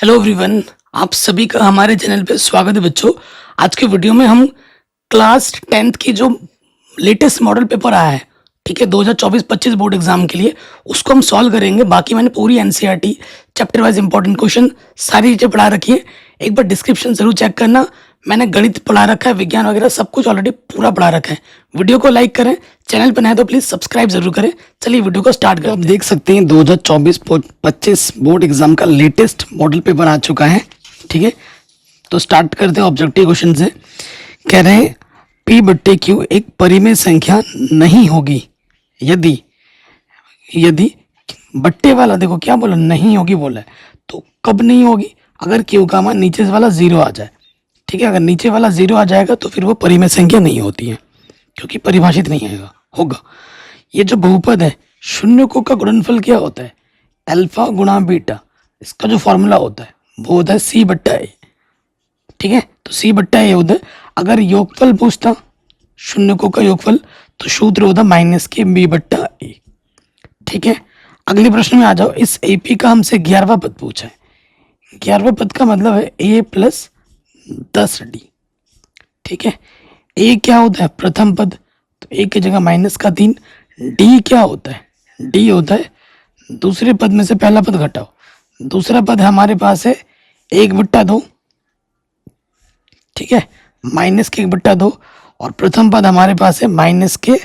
Hello everyone, आप सभी का हमारे चैनल पे स्वागत है बच्चों। आज के वीडियो में हम क्लास 10th की जो लेटेस्ट मॉडल पेपर आया है, ठीक है, 2024-25 बोर्ड एग्जाम के लिए, उसको हम सॉल्व करेंगे। बाकी मैंने पूरी NCERT chapter wise important question सारी चीज़ें पढ़ा रखी है। एक बार डिस्क्रिप्शन जरूर चेक करना। मैंने गणित पढ़ा रखा है, विज्ञान वगैरह सब कुछ ऑलरेडी पूरा पढ़ा रखा है। वीडियो को लाइक करें, चैनल पर नए तो प्लीज़ सब्सक्राइब जरूर करें। चलिए वीडियो को स्टार्ट करें। आप देख सकते हैं 2024-25 बोर्ड एग्जाम का लेटेस्ट मॉडल पेपर आ चुका है, ठीक है। तो स्टार्ट करते हैं ऑब्जेक्टिव क्वेश्चन से। कह रहे हैं P बट्टे Q एक परिमेय संख्या नहीं होगी यदि यदि बट्टे वाला, देखो क्या बोला, नहीं होगी बोला है, तो कब नहीं होगी? अगर Q का मान नीचे वाला 0 आ जाए, ठीक है। अगर नीचे वाला 0 आ जाएगा तो फिर वो परिमेय संख्या नहीं होती है, क्योंकि परिभाषित नहीं आएगा होगा। ये जो बहुपद है, शून्यकों का गुणनफल क्या होता है? अल्फा गुणा बीटा। इसका जो फॉर्मूला होता है वो होता है C बट्टा A, ठीक है। तो C बट्टा A होता है। अगर योगफल पूछता शून्यकों का योगफल, तो सूत्र होता -B बट्टा A, ठीक है। अगले प्रश्न में आ जाओ। इस AP का हमसे 11वां पद पूछा है। 11वां पद का मतलब है A प्लस 10D, ठीक है। A क्या होता है? प्रथम पद, तो A की जगह -3। D क्या होता है? D होता है दूसरे पद में से पहला पद घटाओ। दूसरा पद हमारे पास है 1/2, ठीक है, -1/2। और प्रथम पद हमारे पास है -3,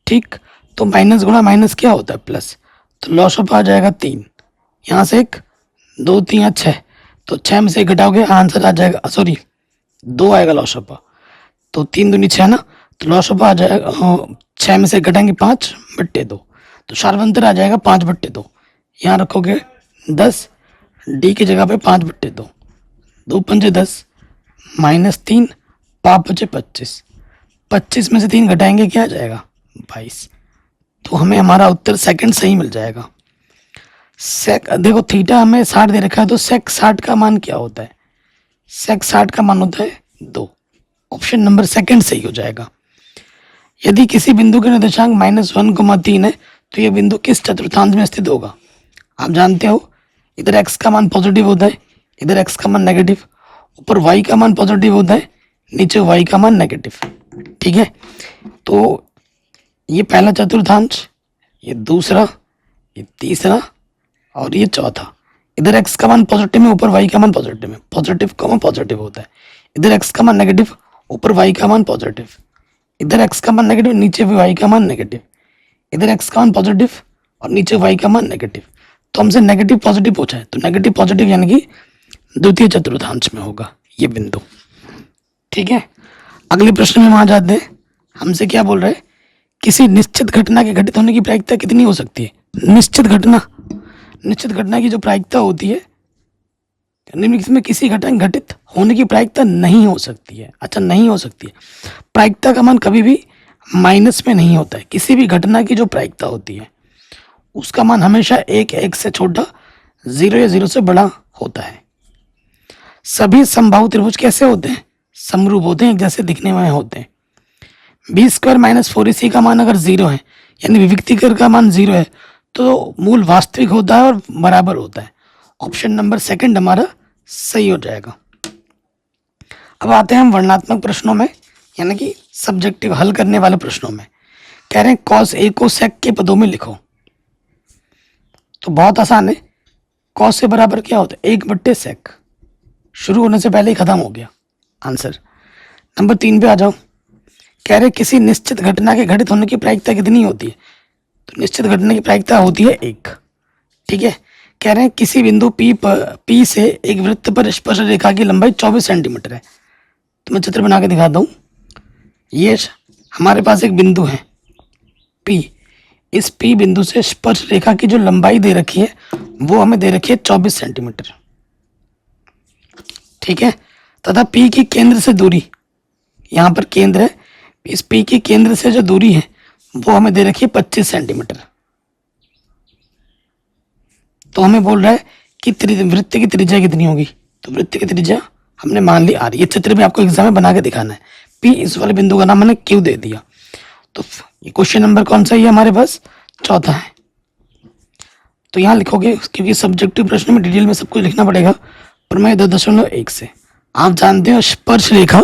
ठीक। तो माइनस गुणा माइनस क्या होता है? प्लस। तो लॉसअप आ जाएगा 3। यहाँ से 1 2 3 6, तो 6 में से 1 घटाओगे आंसर आ जाएगा, सॉरी 2 आएगा लॉसअप। तो 3 दूनी 6 ना, तो लॉसअप आ जाएगा 6 में से घटाएंगे 5/2, तो शार्वंतर आ जाएगा 5/2। यहाँ रखोगे 10, डी की जगह पे 5/2, 2 पंजे 10, -3, 5 बचे 25। 25 में से 3 घटाएंगे क्या आ जाएगा? 22। तो हमें हमारा उत्तर सेकंड सही मिल जाएगा। सेक देखो थीटा हमें 60 दे रखा है, तो सेक 60 का मान क्या होता है? सेक 60 का मान होता है 2। ऑप्शन नंबर सेकंड सही हो जाएगा। यदि किसी बिंदु के निर्देशांक -1,3 है, तो यह बिंदु किस चतुर्थांश में स्थित होगा? आप जानते हो, इधर x का मान पॉजिटिव होता है, इधर x का मान नेगेटिव, ऊपर y का मान पॉजिटिव होता है, नीचे y का मान नेगेटिव, ठीक है। तो ये पहला चतुर्थांश, ये दूसरा, ये तीसरा और ये चौथा। इधर x का मान पॉजिटिव में, ऊपर y का मान पॉजिटिव में, पॉजिटिव का मान पॉजिटिव होता है। इधर x का मान नेगेटिव, ऊपर y का मान पॉजिटिव। इधर x का मान नेगेटिव, नीचे भी y का मान नेगेटिव। इधर x का मान पॉजिटिव और नीचे y का मान नेगेटिव। तो हमसे नेगेटिव पॉजिटिव पूछा है, तो नेगेटिव पॉजिटिव यानी कि द्वितीय चतुर्थांश में होगा ये बिंदु, ठीक है। अगले प्रश्न में वहां जाते हैं। हमसे क्या बोल रहे हैं? किसी निश्चित घटना के घटित होने की प्रायिकता कितनी हो सकती है? निश्चित घटना की जो प्रायिकता होती है, इसमें किसी घटना घटित होने की प्रायिकता नहीं हो सकती है। अच्छा, नहीं हो सकती है। प्रायिकता का मान कभी भी माइनस में नहीं होता है। किसी भी घटना की जो प्रायिकता होती है उसका मान हमेशा 1 से छोटा, 0 या 0 से बड़ा होता है। सभी समबाहु त्रिभुज कैसे होते हैं? समरूप होते हैं, एक जैसे दिखने में होते हैं। B² - 4AC का मान अगर 0 है, यानी विविक्तिकर का मान 0 है, तो मूल वास्तविक होता है और बराबर होता है। ऑप्शन नंबर सेकंड हमारा सही हो जाएगा। अब आते हैं हम वर्णनात्मक प्रश्नों में, यानी कि सब्जेक्टिव हल करने वाले प्रश्नों में। कह रहे हैं cos A को sec के पदों में लिखो। तो बहुत आसान है। cos से बराबर क्या होता है? 1/sec। शुरू होने से पहले ही खत्म हो गया आंसर। नंबर 3 पे आ जाओ। कह रहे किसी निश्चित घटना के घटित होने की प्रायिकता कितनी होती है? तो निश्चित घटना की प्रायिकता होती है 1, ठीक है। कह रहे हैं किसी बिंदु P से एक वृत्त पर स्पर्श रेखा की लंबाई 24 सेंटीमीटर है। तो मैं चित्र बना के दिखाता हूँ। ये हमारे पास एक बिंदु है P। इस P बिंदु से स्पर्श रेखा की जो लंबाई दे रखी है वो हमें दे रखी है 24 सेंटीमीटर, ठीक है। तथा P की केंद्र से दूरी, यहाँ पर केंद्र है, इस P की केंद्र से जो दूरी है वो हमें दे रखी है 25 सेंटीमीटर। तो हमें बोल रहा है कि वृत्त की त्रिज्या कितनी होगी? तो वृत्त की त्रिज्या हमने मान ली R। ये चित्र भी आपको एग्जाम में बना के दिखाना है। P इस वाले बिंदु का नाम मैंने Q दे दिया। तो ये क्वेश्चन नंबर कौन सा है हमारे पास? चौथा है, तो यहाँ लिखोगे, क्योंकि सब्जेक्टिव प्रश्न में डिटेल में सब कुछ लिखना पड़ेगा। प्रमेय 2.1 से आप जानते हो स्पर्श रेखा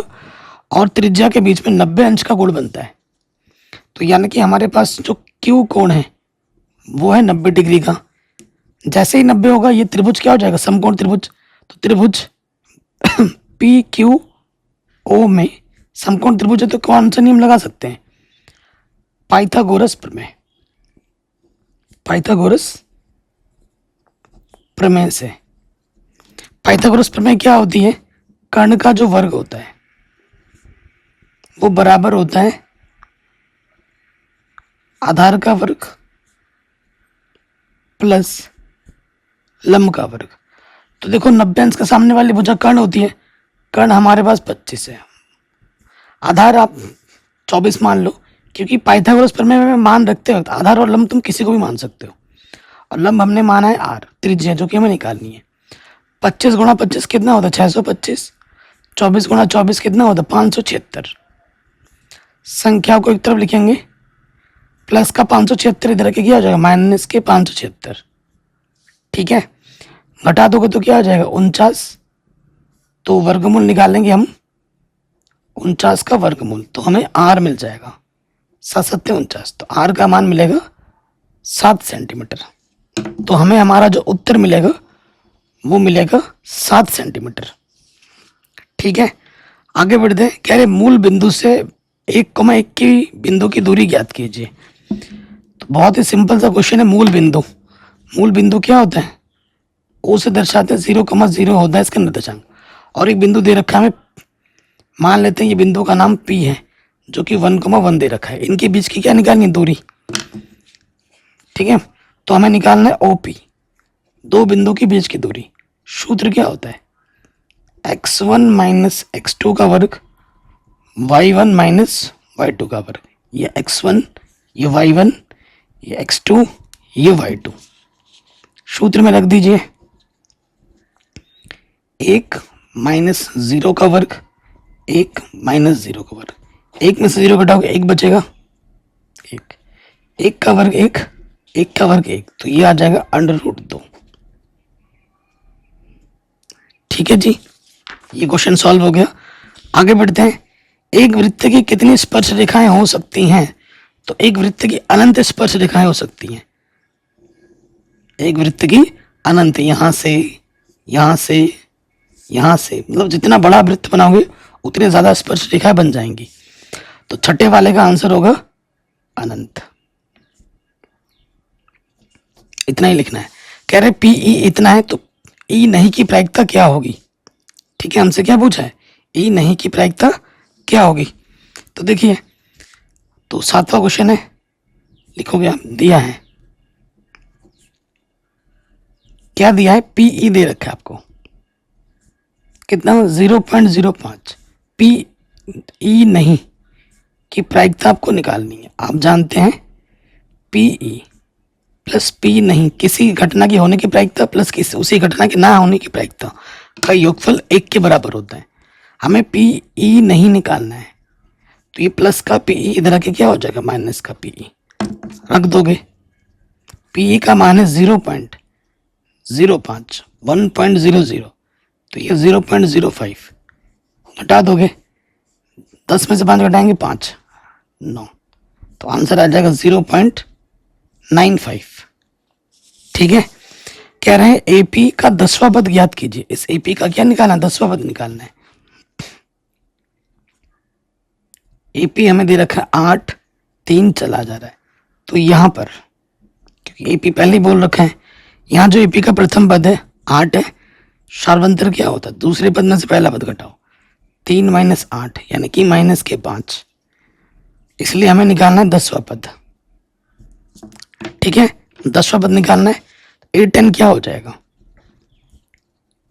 और त्रिज्या के बीच में 90 अंश का कोण बनता है। तो यानी कि हमारे पास जो क्यू कोण है वो है 90 डिग्री का। जैसे ही 90 होगा ये त्रिभुज क्या हो जाएगा, समकोण त्रिभुज। तो त्रिभुज पी क्यू ओ में समकोण त्रिभुज है, तो कौन सा नियम लगा सकते हैं, पाइथागोरस प्रमेय। पाइथागोरस प्रमेय से, पाइथागोरस प्रमेय क्या होती है, कर्ण का जो वर्ग होता है वो बराबर होता है आधार का वर्ग प्लस लंब का वर्ग। तो देखो 90 अंश का सामने वाली भुजा कर्ण होती है, कर्ण हमारे पास 25 है, आधार आप 24 मान लो, क्योंकि पाइथागोरस प्रमेय में मान रखते वक्त आधार और लंब तुम किसी को भी मान सकते हो। और लंब हमने माना है आर, त्रिज्या जो कि हमें निकालनी है। 25 गुणा 25 कितना होता है, 625। 24 गुणा 24 कितना होता है, 576। संख्या को एक तरफ लिखेंगे, प्लस का 576 इधर के क्या हो जाएगा, माइनस के 576। ठीक है, घटा दोगे तो क्या आ जाएगा, 49। तो वर्गमूल निकालेंगे हम 49 का वर्गमूल, तो हमें आर मिल जाएगा 7×7 = 49। तो आर का मान मिलेगा 7 सेंटीमीटर। तो हमें हमारा जो उत्तर मिलेगा वो मिलेगा 7 सेंटीमीटर। ठीक है, आगे बढ़ते हैं। कह रहे मूल बिंदु से 1,1 की बिंदु की दूरी ज्ञात कीजिए। तो बहुत ही सिंपल सा क्वेश्चन है। मूल बिंदु, मूल बिंदु क्या होता है, ओ से दर्शाते हैं, 0,0 होता है इसका निर्देशांक। और एक बिंदु दे रखा है, मान लेते हैं ये बिंदु का नाम P है, जो कि 1,1 दे रखा है। इनके बीच की क्या निकालनी है, दूरी। ठीक है, तो हमें निकालना है OP, दो बिंदु के बीच की दूरी। सूत्र क्या होता है, x1 माइनस x2 का वर्ग, y1 माइनस y2 का वर्ग। ये x1, ये y1, ये x2, ये y2। सूत्र में रख दीजिए, 1 माइनस 0 का वर्ग, 1 माइनस 0 का वर्ग। 1 में से 0 घटाओगे 1 बचेगा, 1 का वर्ग 1, 1 का वर्ग 1, तो ये आ जाएगा √2। ठीक है जी, ये क्वेश्चन सॉल्व हो गया। आगे बढ़ते हैं। एक वृत्त की कितनी स्पर्श रेखाएं हो सकती हैं, तो एक वृत्त की अनंत स्पर्श रेखाएं हो सकती हैं। एक वृत्त की अनंत, यहां से यहां से यहां से, मतलब जितना बड़ा वृत्त बनाओगे उतने ज्यादा स्पर्श रेखाएं बन जाएंगी। तो छठे वाले का आंसर होगा अनंत। इतना ही लिखना है। कह रहे PE इतना है, तो E नहीं की प्रायिकता क्या होगी। ठीक है, हमसे क्या पूछा है, E नहीं की प्रायिकता क्या होगी। तो देखिए, तो 7वां क्वेश्चन है, लिखोगे आप, दिया है, क्या दिया है, PE दे रखा है आपको, कितना, 0.05। PE नहीं की प्रायिकता आपको निकालनी है। आप जानते हैं PE प्लस P नहीं, किसी घटना की होने की प्रायिकता प्लस किसी उसी घटना की ना होने की प्रायिकता का योगफल 1 के बराबर होता है। हमें PE नहीं निकालना है, तो ये प्लस का PE इधर आके क्या हो जाएगा, माइनस का PE रख दोगे। PE का मान है 0.05, 1.00, तो ये 0.05 घटा दोगे, 10 में से 5 घटाएंगे 5, 9, तो आंसर आ जाएगा 0.95। ठीक है, कह रहे हैं AP का 10वां पद ज्ञात कीजिए। इस AP का क्या निकालना है, 10वां पद निकालना है। AP हमें दे रखा है 8, 3 चला जा रहा है, तो यहां पर क्योंकि AP पहले ही बोल रखा है, यहाँ जो AP का प्रथम पद है 8 है, सार्वंतर क्या होता है, दूसरे पद में से पहला पद घटाओ, 3 माइनस 8 यानी कि माइनस के 5, इसलिए हमें निकालना है 10वां पद। ठीक है, 10वां पद निकालना है। A10 क्या हो जाएगा,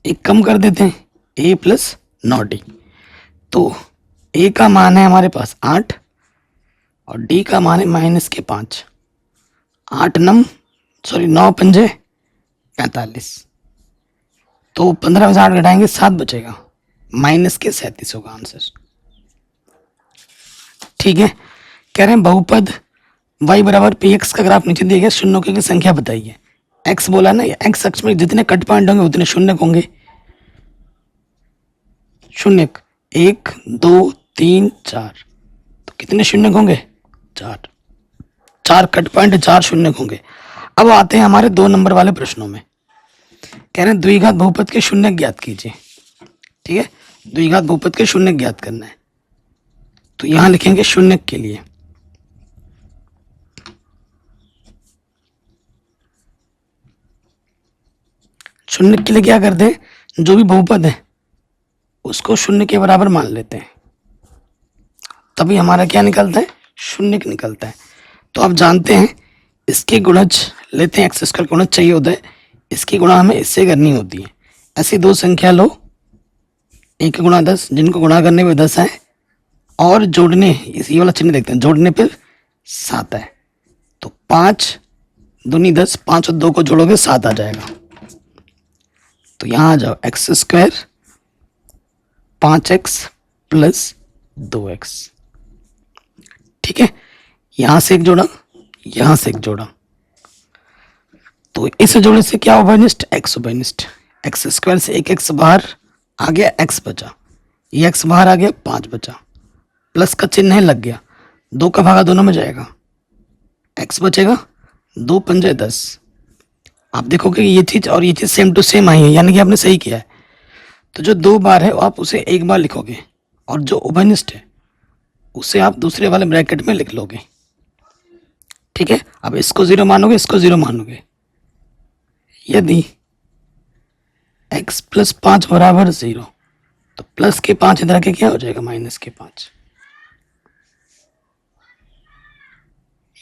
एक कम कर देते हैं, A प्लस 9D। तो A का मान है हमारे पास 8 और D का मान है माइनस के 5। 9 पंजे 45, तो 15 में से 8 घटाएंगे 7 बचेगा, माइनस के 37 होगा आंसर। ठीक है, कह रहे हैं बहुपद y बराबर px का ग्राफ नीचे दिया गया, शून्यों की संख्या बताइए। एक्स बोला ना, एक्स अक्ष में जितने कट पॉइंट होंगे उतने शून्य होंगे। शून्य, 1 2 3 4, तो कितने शून्य होंगे? 4। 4 कट पॉइंट, 4 शून्य होंगे। अब आते हैं हमारे 2 नंबर वाले प्रश्नों में। कह रहे हैं द्विघात बहुपद के शून्य ज्ञात कीजिए। ठीक है, द्विघात बहुपद के शून्य ज्ञात करना है, तो यहां लिखेंगे शून्य के लिए क्या करते हैं, जो भी बहुपद है उसको शून्य के बराबर मान लेते हैं, तभी हमारा क्या निकलता है? शून्य निकलता है। तो आप जानते हैं इसके गुणज लेते हैं, एक्स स्क्वायर गुणज चाहिए होता है, इसकी गुणा हमें इससे करनी होती है। ऐसी 2 संख्या लो, 1 गुणा 10, जिनको गुणा करने पे 10 है, और जोड़ने, इसी वाला चिन्ह देखते हैं, जोड़ने पर 7 है। तो 5 दूनी 10, 5 और 2 को जोड़ोगे 7 आ जाएगा। तो यहां आ जाओ, x square 5x plus 2x। ठीक है, यहां से एक जोड़ा, यहां से एक जोड़ा, तो इस जोड़े से क्या उभयनिष्ठ? x उभयनिष्ठ। एक्स स्क्वायर से एक x बाहर आ गया, x बचा, ये x बाहर आ गया, 5 बचा, प्लस का चिन्ह लग गया, 2 का भागा दोनों में जाएगा, x बचेगा, 2 पंजे 10। आप देखोगे ये चीज और ये चीज सेम टू सेम आई है, यानी कि आपने सही किया है। तो जो 2 बार है आप उसे एक बार लिखोगे, और जो उभयनिष्ठ है उसे आप दूसरे वाले ब्रैकेट में लिख लोगे। ठीक है, अब इसको 0 मानोगे, इसको 0 मानोगे। यदि x प्लस 5 बराबर 0, तो प्लस के 5 इधर के क्या हो जाएगा? माइनस के 5।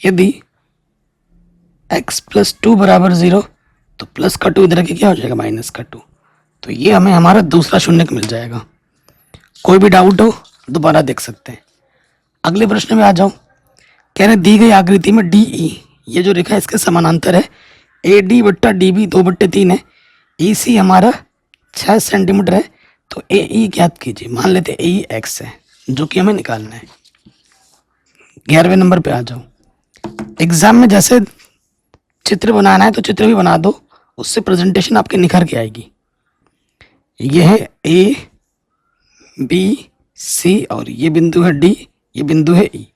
यदि x प्लस 2 बराबर 0, तो प्लस का 2 इधर के क्या हो जाएगा? माइनस का 2। तो ये हमें हमारा दूसरा शून्य मिल जाएगा। कोई भी डाउट हो दोबारा देख सकते हैं। अगले प्रश्न में आ जाओ। कह रहे दी गई आकृति में डी ई, ये जो रेखा है इसके समानांतर है। ए डी बट्टा डी बी 2/3 है। ई सी हमारा 6 सेंटीमीटर है। तो ए ई ज्ञात कीजिए। मान लेते ए ई एक्स है, जो कि हमें निकालना है। 11वें नंबर पे आ जाओ। एग्जाम में जैसे चित्र बनाना है तो चित्र भी बना दो, उससे प्रेजेंटेशन आपके निखर के आएगी। ये है ए बी सी और ये बिंदु है डी, ये बिंदु है ई।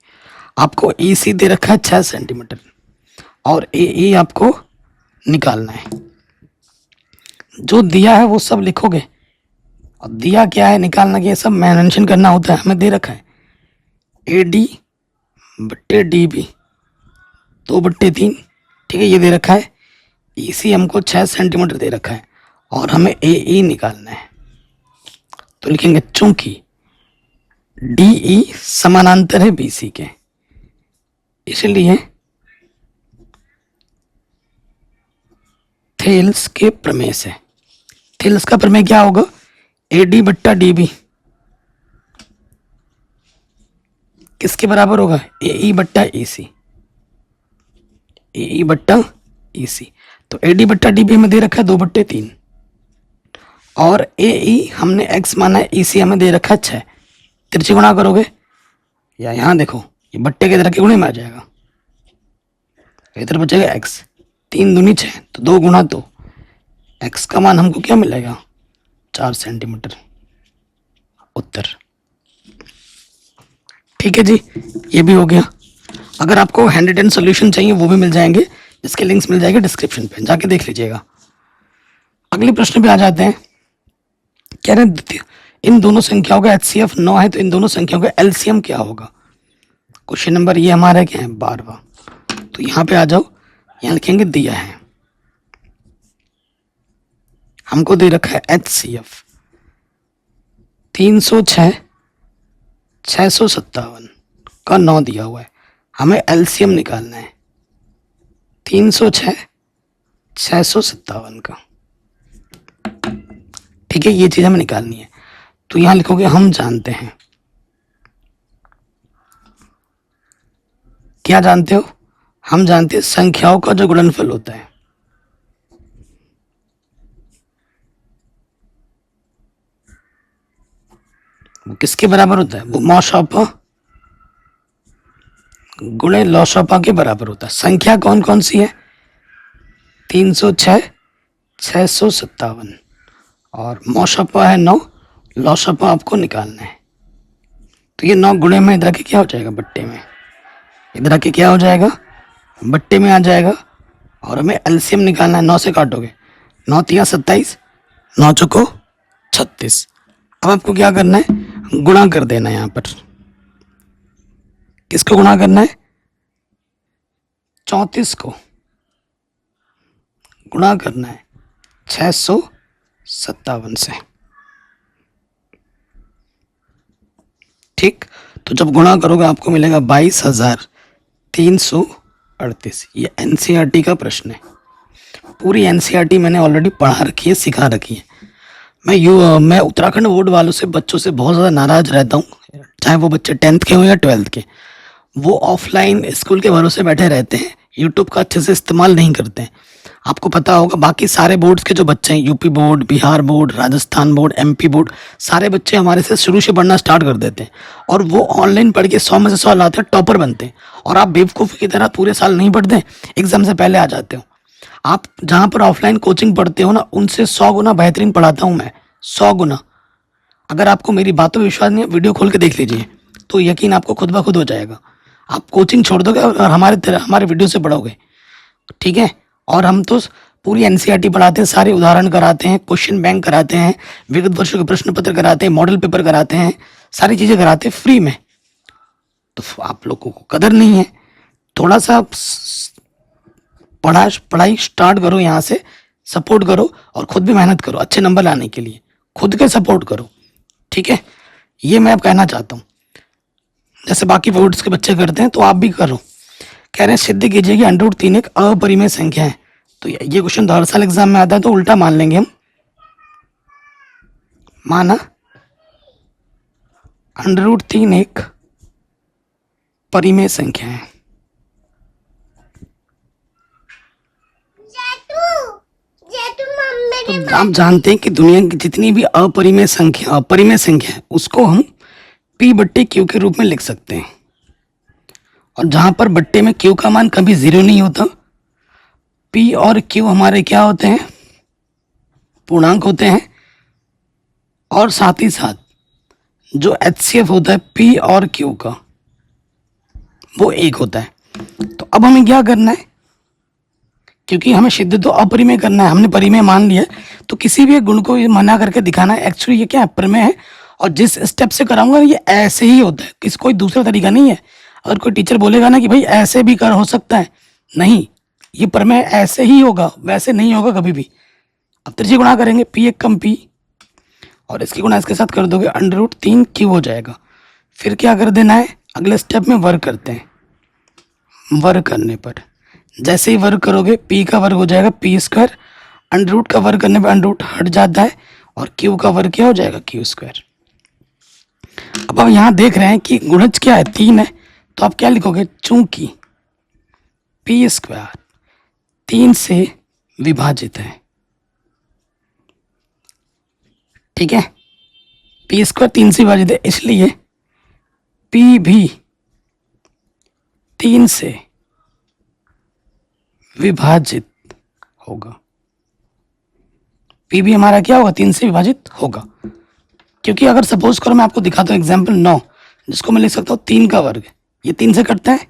आपको ई सी दे रखा है 6 सेंटीमीटर और ए ई आपको निकालना है। जो दिया है वो सब लिखोगे, और दिया क्या है निकालना क्या है सब मेंशन करना होता है। हमें दे रखा है ए डी बट्टे डी बी 2/3, ठीक है, ये दे रखा है। ई सी हमको 6 सेंटीमीटर दे रखा है और हमें ए ई निकालना है। तो लिखेंगे चूंकि डी ई समानांतर है बी सी के, इसलिए थेल्स के प्रमेय से, थेल्स का प्रमेय क्या होगा? ए डी बट्टा डी बी किसके बराबर होगा? ए ई बट्टा ई सी, ए ई बट्टा ई सी। तो ए डी बट्टा डी बी हमें दे रखा है 2/3 और ए ई हमने x माना है, ई सी हमें दे रखा है 6। तिरछी गुणा करोगे या यहाँ देखो ये बट्टे के इधर के गुणे में आ जाएगा, इधर बचेगा x, 3 दूनी 6 तो 2 गुणा 2, x का मान हमको क्या मिलेगा? 4 सेंटीमीटर। उत्तर ठीक है जी, ये भी हो गया। अगर आपको हैंड रिटन सॉल्यूशन चाहिए वो भी मिल जाएंगे, जिसके लिंक्स मिल जाएंगे डिस्क्रिप्शन पे, जाके देख लीजिएगा। अगले प्रश्न पे आ जाते हैं। कह रहे हैं इन दोनों संख्याओं का HCF 9 है, तो इन दोनों संख्याओं का LCM क्या होगा? क्वेश्चन नंबर ये हमारा क्या है? 12वां। तो यहाँ पे आ जाओ, यहाँ लिखेंगे दिया है, हमको दे रखा है HCF 306 657 का 9 दिया हुआ है। हमें LCM निकालना है 306 657 का, ठीक है, ये चीज हमें निकालनी है। तो यहां लिखोगे हम जानते हैं। क्या जानते हो? हम जानते हैं संख्याओं का जो गुणनफल होता है वो किसके बराबर होता है? वो मौशौपा गुणे लौशौपा के बराबर होता है। संख्या कौन कौन सी है? 306, 657 और मौशपा है 9, लौशपा आपको निकालना है। तो ये 9 गुणे में इधर के क्या हो जाएगा, बट्टे में, इधर के क्या हो जाएगा, बट्टे में आ जाएगा। और हमें एलसीएम निकालना है, 9 से काटोगे, 9 तिया 27, 9 चौको 36। अब आपको क्या करना है, गुणा कर देना है। यहाँ पर किसको गुणा करना है, 34 को गुणा करना है 657 से। ठीक, तो जब गुणा करोगे आपको मिलेगा 22,338। ये एनसीईआरटी का प्रश्न है। पूरी एनसीईआरटी मैंने ऑलरेडी पढ़ा रखी है, सिखा रखी है। मैं उत्तराखंड बोर्ड वालों से, बच्चों से बहुत ज़्यादा नाराज़ रहता हूँ, चाहे वो बच्चे 10th के हों या 12th के। वो ऑफलाइन स्कूल के भरोसे बैठे रहते हैं, यूट्यूब का अच्छे से इस्तेमाल नहीं करते हैं। आपको पता होगा बाकी सारे बोर्ड्स के जो बच्चे हैं, UP board, Bihar board, Rajasthan board, MP board, सारे बच्चे हमारे से शुरू से पढ़ना स्टार्ट कर देते हैं और वो ऑनलाइन पढ़ के 100 में से 100 लाते हैं, टॉपर बनते हैं। और आप बेवकूफ़ की तरह पूरे साल नहीं पढ़ते, एग्जाम से पहले आ जाते हो। आप जहाँ पर ऑफलाइन कोचिंग पढ़ते हो ना, उनसे 100 गुना बेहतरीन पढ़ाता हूँ मैं, 100 गुना। अगर आपको मेरी बातों पर विश्वास नहीं है, वीडियो खोल के देख लीजिए, तो यकीन आपको खुद ब खुद हो जाएगा। आप कोचिंग छोड़ दोगे और हमारे वीडियो से पढ़ोगे, ठीक है। और हम तो पूरी एनसीईआरटी पढ़ाते हैं, सारे उदाहरण कराते हैं, क्वेश्चन बैंक कराते हैं, विगत वर्षों के प्रश्न पत्र कराते हैं, मॉडल पेपर कराते हैं, सारी चीज़ें कराते हैं फ्री में। तो आप लोगों को कदर नहीं है। थोड़ा सा पढ़ाई स्टार्ट करो, यहाँ से सपोर्ट करो और खुद भी मेहनत करो अच्छे नंबर लाने के लिए, खुद के सपोर्ट करो, ठीक है। ये मैं अब कहना चाहता हूँ, जैसे बाकी बोर्ड्स के बच्चे करते हैं तो आप भी करो। कह रहे हैं सिद्ध कीजिए कि √3 एक अपरिमेय संख्या है। तो ये क्वेश्चन तो हर साल एग्जाम में आता है, तो उल्टा मान लेंगे हम। माना √3 एक परिमेय संख्या है। तो आप जानते हैं कि दुनिया की जितनी भी अपरिमेय संख्या है, उसको हम P/Q के रूप में लिख सकते हैं। और जहां पर बट्टे में Q का मान कभी 0 नहीं होता, P और Q हमारे क्या होते हैं, पूर्णांक होते हैं। और साथ ही साथ जो HCF होता है P और Q का, वो 1 होता है। तो अब हमें क्या करना है, क्योंकि हमें सिद्ध तो अपरिमेय करना है, हमने परिमेय मान लिया, तो किसी भी एक गुण को मना करके दिखाना है। एक्चुअली ये क्या है, प्रमेय है। और जिस स्टेप से कराऊंगा ये ऐसे ही होता है, किसी कोई दूसरा तरीका नहीं है। अगर कोई टीचर बोलेगा ना कि भाई ऐसे भी कर हो सकता है, नहीं, ये प्रमेय ऐसे ही होगा, वैसे नहीं होगा कभी भी। अब त्रिज्यी गुणा करेंगे, P1 कम P, और इसकी गुणा इसके साथ कर दोगे, √3Q हो जाएगा। फिर क्या कर देना है, अगले स्टेप में वर्ग करते हैं। वर्ग करने पर जैसे ही वर्ग करोगे, P का वर्ग हो जाएगा P², √ का वर्ग करने पर √ हट जाता है, और Q का वर्ग क्या हो जाएगा, Q²। अब हम यहाँ देख रहे हैं कि गुणज क्या है, 3 है, तो आप क्या लिखोगे, चूंकि P² 3 से विभाजित है, ठीक है। P² 3 से विभाजित है, इसलिए P भी 3 से विभाजित होगा। P भी हमारा क्या होगा, 3 से विभाजित होगा। क्योंकि अगर सपोज करो मैं आपको दिखाता हूँ एग्जाम्पल 9, जिसको मैं लिख सकता हूँ 3 का वर्ग, ये 3 से कटता है,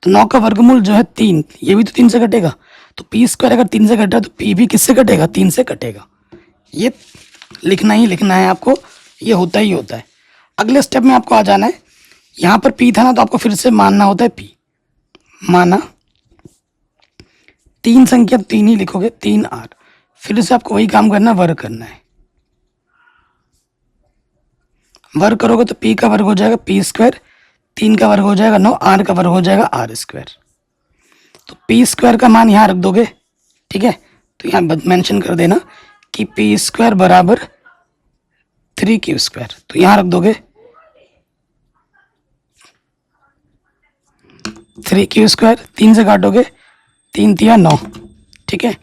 तो 9 का वर्गमूल जो है 3, ये भी तो 3 से कटेगा। तो P² अगर 3 से कटा है, तो P भी किससे कटेगा, 3 से कटेगा। ये लिखना ही लिखना है आपको, ये होता ही होता है। अगले स्टेप में आपको आ जाना है, यहाँ पर P था ना, तो आपको फिर से मानना होता है P। माना 3 संख्या 3 ही लिखोगे, 3R। फिर से आपको वही काम करना है, वर्ग करना है। वर्ग करोगे तो P का वर्ग हो जाएगा P², 3 का वर्ग हो जाएगा 9, R का वर्ग हो जाएगा R²। तो P² का मान यहाँ रख दोगे, ठीक है। तो यहाँ मेंशन कर देना कि P² बराबर 3Q², तो यहाँ रख दोगे 3Q², 3 से काटोगे, 3 तिया 9, ठीक है।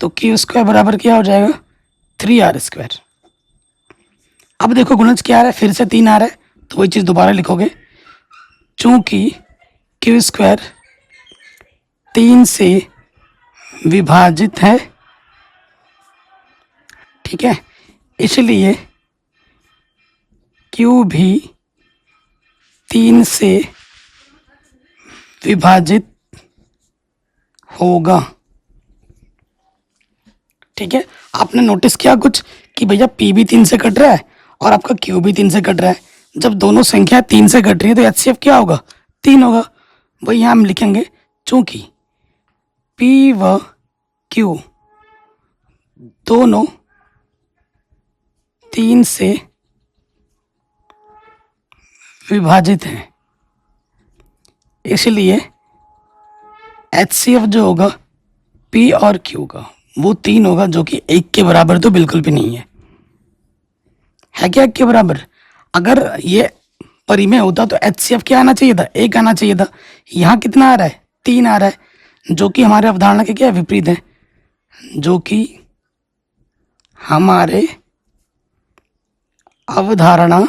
तो Q² बराबर क्या हो जाएगा, 3R²। अब देखो गुणज क्या आ रहा है, फिर से 3 आ रहा है, तो वही चीज़ दोबारा लिखोगे, चूंकि Q² 3 से विभाजित है, ठीक है, इसलिए Q भी 3 से विभाजित होगा। ठीक है, आपने नोटिस किया कुछ कि भैया P भी 3 से कट रहा है और आपका Q भी 3 से कट रहा है। जब दोनों संख्या 3 से कट रही है तो HCF क्या होगा? 3 होगा। वही यहाँ हम लिखेंगे, चूंकि P व Q दोनों 3 से विभाजित हैं, इसलिए HCF जो होगा P और Q का वो 3 होगा, जो कि 1 के बराबर तो बिल्कुल भी नहीं है। है क्या 1 के बराबर? अगर ये परिमेय होता तो HCF क्या आना चाहिए था? 1 आना चाहिए था। यहाँ कितना आ रहा है? 3 आ रहा है, जो कि हमारे अवधारणा के क्या विपरीत है, जो कि हमारे अवधारणा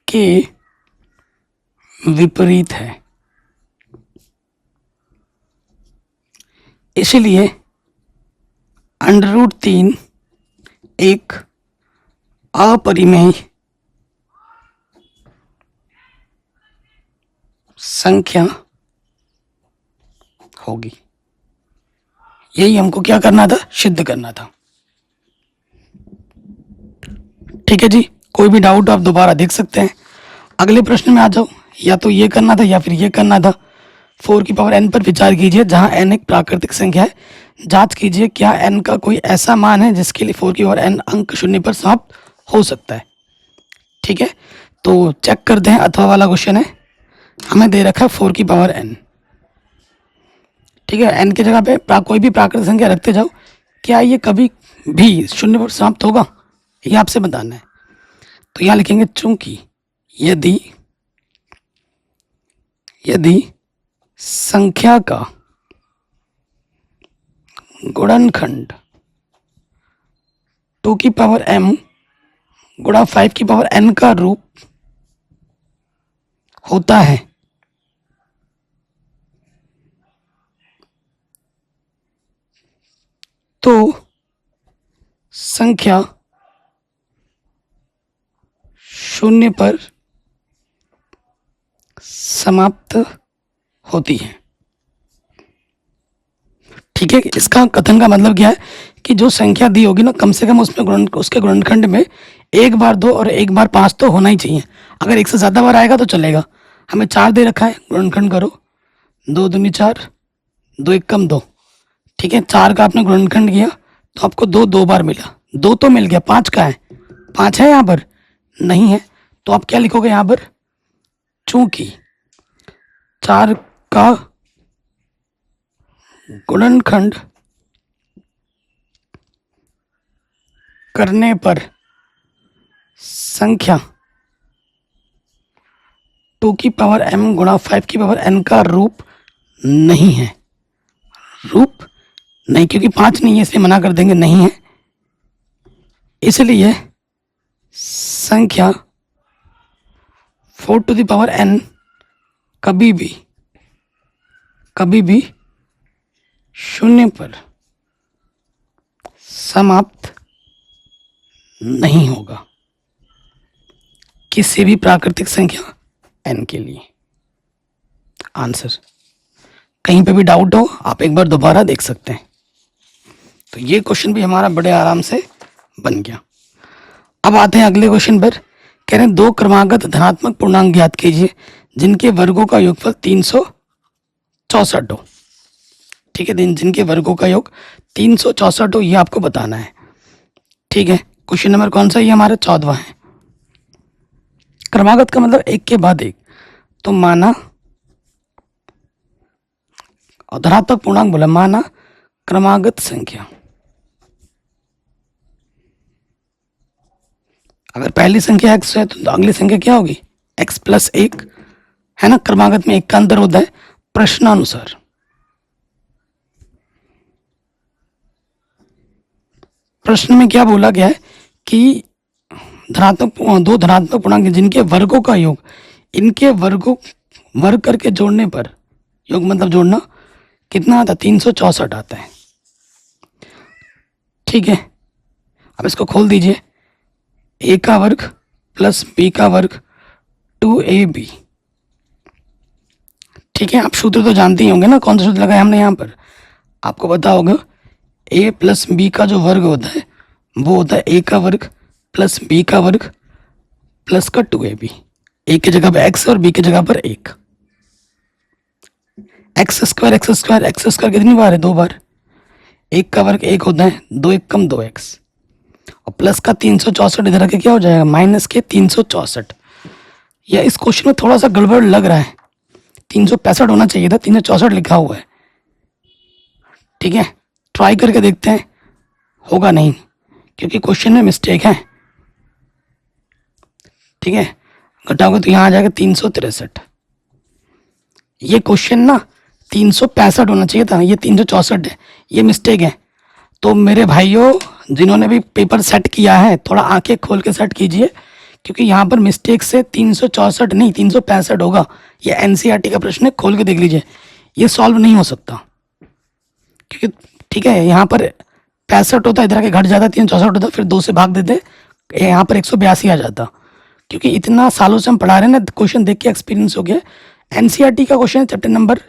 के विपरीत है। इसलिए √3 एक अपरिमेय संख्या होगी। यही हमको क्या करना था? सिद्ध करना था। ठीक है जी, कोई भी डाउट आप दोबारा देख सकते हैं। अगले प्रश्न में आ जाओ। या तो ये करना था या फिर ये करना था। 4 की पावर n पर विचार कीजिए जहां n एक प्राकृतिक संख्या है। जांच कीजिए क्या n का कोई ऐसा मान है जिसके लिए 4 की पावर n अंक शून्य पर समाप्त हो सकता है। ठीक है, तो चेक करते हैं। अथवा वाला क्वेश्चन है, हमें दे रखा है 4 की पावर n। ठीक है, n की जगह पे कोई भी प्राकृतिक संख्या रखते जाओ, क्या ये कभी भी शून्य पर समाप्त होगा, ये आपसे बताना है। तो यहाँ लिखेंगे, चूंकि यदि संख्या का गुणनखंड 2 की पावर m गुणा 5 की पावर n का रूप होता है, तो संख्या शून्य पर समाप्त होती है। ठीक है, इसका कथन का मतलब क्या है कि जो संख्या दी होगी ना, कम से कम उसमें उसके गुणनखंड में 1 बार 2 और 1 बार 5 तो होना ही चाहिए। अगर 1 से ज़्यादा बार आएगा तो चलेगा। हमें 4 दे रखा है, गुणनखंड करो, 2 दूनी 4, 2 1 कम 2। ठीक है, 4 का आपने गुणनखंड किया तो आपको 2 बार मिला, 2 तो मिल गया, 5 का है, 5 है यहाँ पर नहीं है, तो आप क्या लिखोगे यहाँ पर? चूंकि 4 का गुणनखंड करने पर संख्या 2 की पावर m गुणा 5 की पावर n का रूप नहीं है। रूप नहीं, क्योंकि 5 नहीं है इसलिए मना कर देंगे, नहीं है। इसलिए संख्या 4 टू द पावर n कभी भी शून्य पर समाप्त नहीं होगा किसी भी प्राकृतिक संख्या n के लिए। आंसर। कहीं पे भी डाउट हो आप एक बार दोबारा देख सकते हैं। तो ये क्वेश्चन भी हमारा बड़े आराम से बन गया। अब आते हैं अगले क्वेश्चन पर। कह रहे हैं 2 क्रमागत धनात्मक पूर्णांक ज्ञात कीजिए जिनके वर्गों का योगफल 364 हो। ठीक है, जिनके वर्गों का योग 364 हो, ये आपको बताना है। ठीक है, क्वेश्चन नंबर कौन सा? ये हमारा 14वां है। क्रमागत का मतलब एक के बाद एक, तो माना, और धनात्मक पूर्णांक बोला, माना क्रमागत संख्या। अगर पहली संख्या x है तो अगली संख्या क्या होगी? x + 1 है ना। क्रमागत में 1 का अंतर होता है प्रश्नानुसार। प्रश्न में क्या बोला गया है कि दो धनात्मक पूर्णांक जिनके वर्गों का योग, इनके वर्गों वर्ग करके जोड़ने पर, योग मतलब जोड़ना, कितना आता है, 364 आता है। ठीक है, अब इसको खोल दीजिए, ए का वर्ग प्लस बी का वर्ग 2ab। ठीक है, आप सूत्र तो जानते ही होंगे ना, कौन सा सूत्र लगाया हमने यहाँ पर, आपको पता होगा a प्लस बी का जो वर्ग होता है वो होता है a का वर्ग प्लस बी का वर्ग प्लस का 2ab। a की जगह पर x और b की जगह पर 1। एक्स स्क्वायर कितनी बार है, 2 बार। 1 का वर्ग 1 होता है, 2 1 कम 2x, और प्लस का 364 इधर आके क्या हो जाएगा, माइनस के 364। या इस क्वेश्चन में थोड़ा सा गड़बड़ लग रहा है, 365 होना चाहिए था, 364 लिखा हुआ है। ठीक है, ट्राई करके देखते हैं, होगा नहीं क्योंकि क्वेश्चन में मिस्टेक है। ठीक है, घटाओगे तो यहाँ आ जाएगा 363। ये क्वेश्चन ना 365 होना चाहिए था, ये 364 है, ये मिस्टेक है। तो मेरे भाइयों जिन्होंने भी पेपर सेट किया है, थोड़ा आंखें खोल के सेट कीजिए, क्योंकि यहाँ पर मिस्टेक से 364 नहीं 365 होगा। ये एनसीईआरटी का प्रश्न है, खोल के देख लीजिए, ये सॉल्व नहीं हो सकता। क्योंकि ठीक है, यहाँ पर 65 होता, इधर आके घट जाता, 364 होता, फिर 2 से भाग देते, यहाँ पर 182 आ जाता। क्योंकि इतना सालों से हम पढ़ा रहे हैं ना, क्वेश्चन देख के एक्सपीरियंस हो गया। एनसीईआरटी का क्वेश्चन है चैप्टर नंबर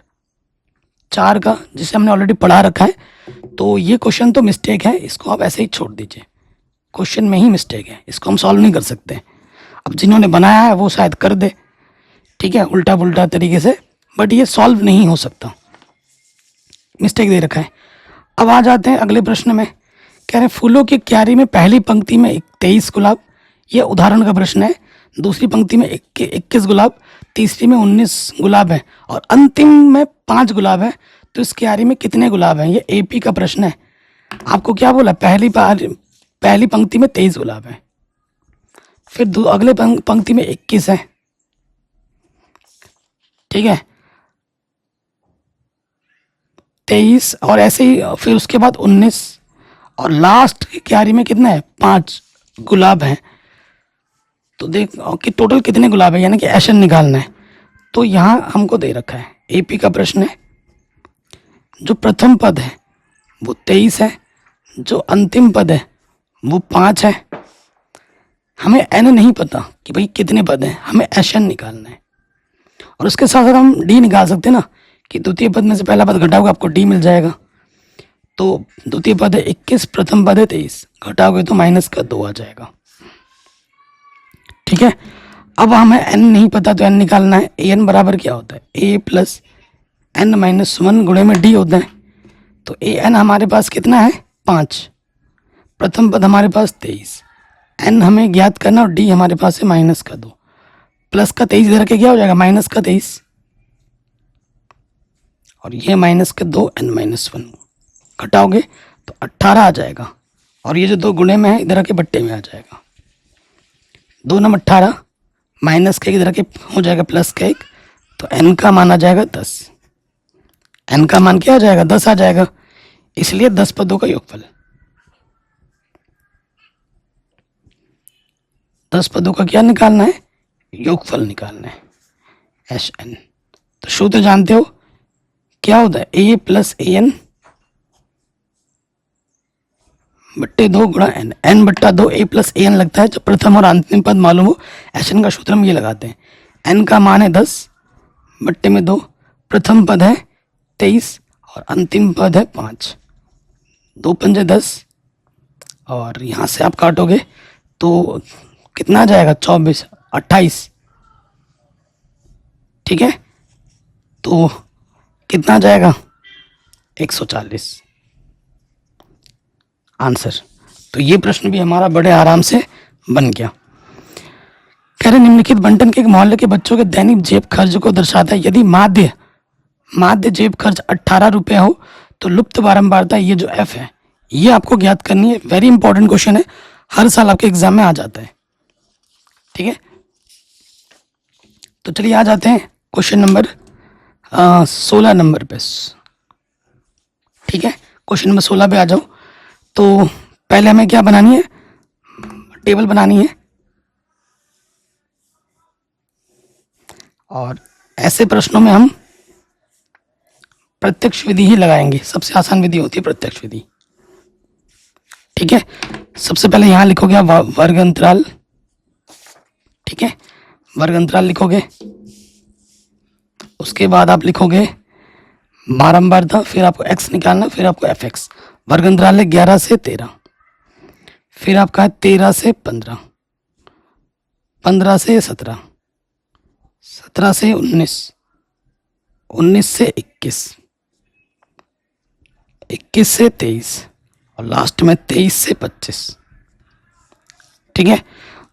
4 का, जिसे हमने ऑलरेडी पढ़ा रखा है। तो ये क्वेश्चन तो मिस्टेक है, इसको आप ऐसे ही छोड़ दीजिए, क्वेश्चन में ही मिस्टेक है, इसको हम सॉल्व नहीं कर सकते। अब जिन्होंने बनाया है वो शायद कर दे, ठीक है, उल्टा पुल्टा तरीके से, बट ये सॉल्व नहीं हो सकता, मिस्टेक दे रखा है। अब आ जाते हैं अगले प्रश्न में। कह रहे हैं फूलों की क्यारी में पहली पंक्ति में 23 गुलाब, ये उदाहरण का प्रश्न है। दूसरी पंक्ति में 21 गुलाब, तीसरी में 19 गुलाब है, और अंतिम में 5 गुलाब है। तो इस क्यारी में कितने गुलाब हैं, ये एपी का प्रश्न है। आपको क्या बोला, पहली पंक्ति में 23 गुलाब है, फिर अगले पंक्ति में 21 है। ठीक है, 23, और ऐसे ही फिर उसके बाद 19, और लास्ट की क्यारी में कितना है, 5 गुलाब हैं। तो देख कि टोटल कितने गुलाब है, यानी कि एशन निकालना है। तो यहाँ हमको दे रखा है, एपी का प्रश्न है, जो प्रथम पद है वो 23 है, जो अंतिम पद है वो 5 है। हमें एन नहीं पता कि भाई कितने पद हैं, हमें एशन निकालना है। और उसके साथ साथ हम डी निकाल सकते हैं ना, कि द्वितीय पद में से पहला पद घटाओगे आपको डी मिल जाएगा। तो द्वितीय पद है 21, प्रथम पद है 23, घटाओगे तो माइनस का 2 आ जाएगा। ठीक है, अब हमें एन नहीं पता तो एन निकालना है। ए एन बराबर क्या होता है, ए प्लस एन माइनस 1 गुणे में डी होता है। तो ए एन हमारे पास कितना है, 5, प्रथम पद हमारे पास 23, एन हमें ज्ञात करना, और डी हमारे पास है माइनस का 2, प्लस का 23 इधर के क्या हो जाएगा, माइनस का 23, और ये माइनस का 2 एन माइनस 1, घटाओगे तो 18 आ जाएगा। और ये जो 2 गुणे में है इधर के बट्टे में आ जाएगा, 2 नम 18, माइनस का इधर के हो जाएगा प्लस का 1, तो एन का मान आ जाएगा 10। एन का मान क्या आ जाएगा, 10 आ जाएगा, इसलिए 10 पदों का योगफल। 10 पदों का क्या निकालना है, योगफल निकालना है, एच एन। तो सूत्र जानते हो क्या होता है, ए प्लस ए एन बट्टे 2 गुणा एन, एन बट्टा 2 ए प्लस ए एन लगता है। जब प्रथम और अंतिम पद मालूम हो, एच एन का सूत्र हम ये लगाते हैं। एन का मान है 10 बट्टे में 2, प्रथम पद है 23 और अंतिम पद है 5, 2 पंजे 10, और यहाँ से आप काटोगे तो कितना आ जाएगा, 24 28। ठीक है, तो कितना आ जाएगा, 140 आंसर। तो ये प्रश्न भी हमारा बड़े आराम से बन गया। कह रहे निम्नलिखित बंटन के एक मोहल्ले के बच्चों के दैनिक जेब खर्च को दर्शाता है। यदि माध्य जेब खर्च 18 रुपये हो तो लुप्त बारंबारता, ये जो एफ है ये आपको ज्ञात करनी है। वेरी इंपॉर्टेंट क्वेश्चन है, हर साल आपके एग्जाम में आ जाता है। ठीक है, तो चलिए आ जाते हैं क्वेश्चन नंबर 16 नंबर पे। ठीक है, क्वेश्चन नंबर 16 पे आ जाओ। तो पहले हमें क्या बनानी है, टेबल बनानी है। और ऐसे प्रश्नों में हम प्रत्यक्ष विधि ही लगाएंगे, सबसे आसान विधि होती है प्रत्यक्ष विधि। ठीक है, सबसे पहले यहाँ लिखोगे आप वर्ग अंतराल। ठीक है, वर्ग अंतराल लिखोगे, उसके बाद आप लिखोगे बारंबारता, फिर आपको x निकालना, फिर आपको fx। वर्ग अंतराल है 11 से 13, फिर आपका है 13 से 15, 15 से 17, 17 से 19, 19 से 21, 21 से 23 और लास्ट में 23 से 25। ठीक है,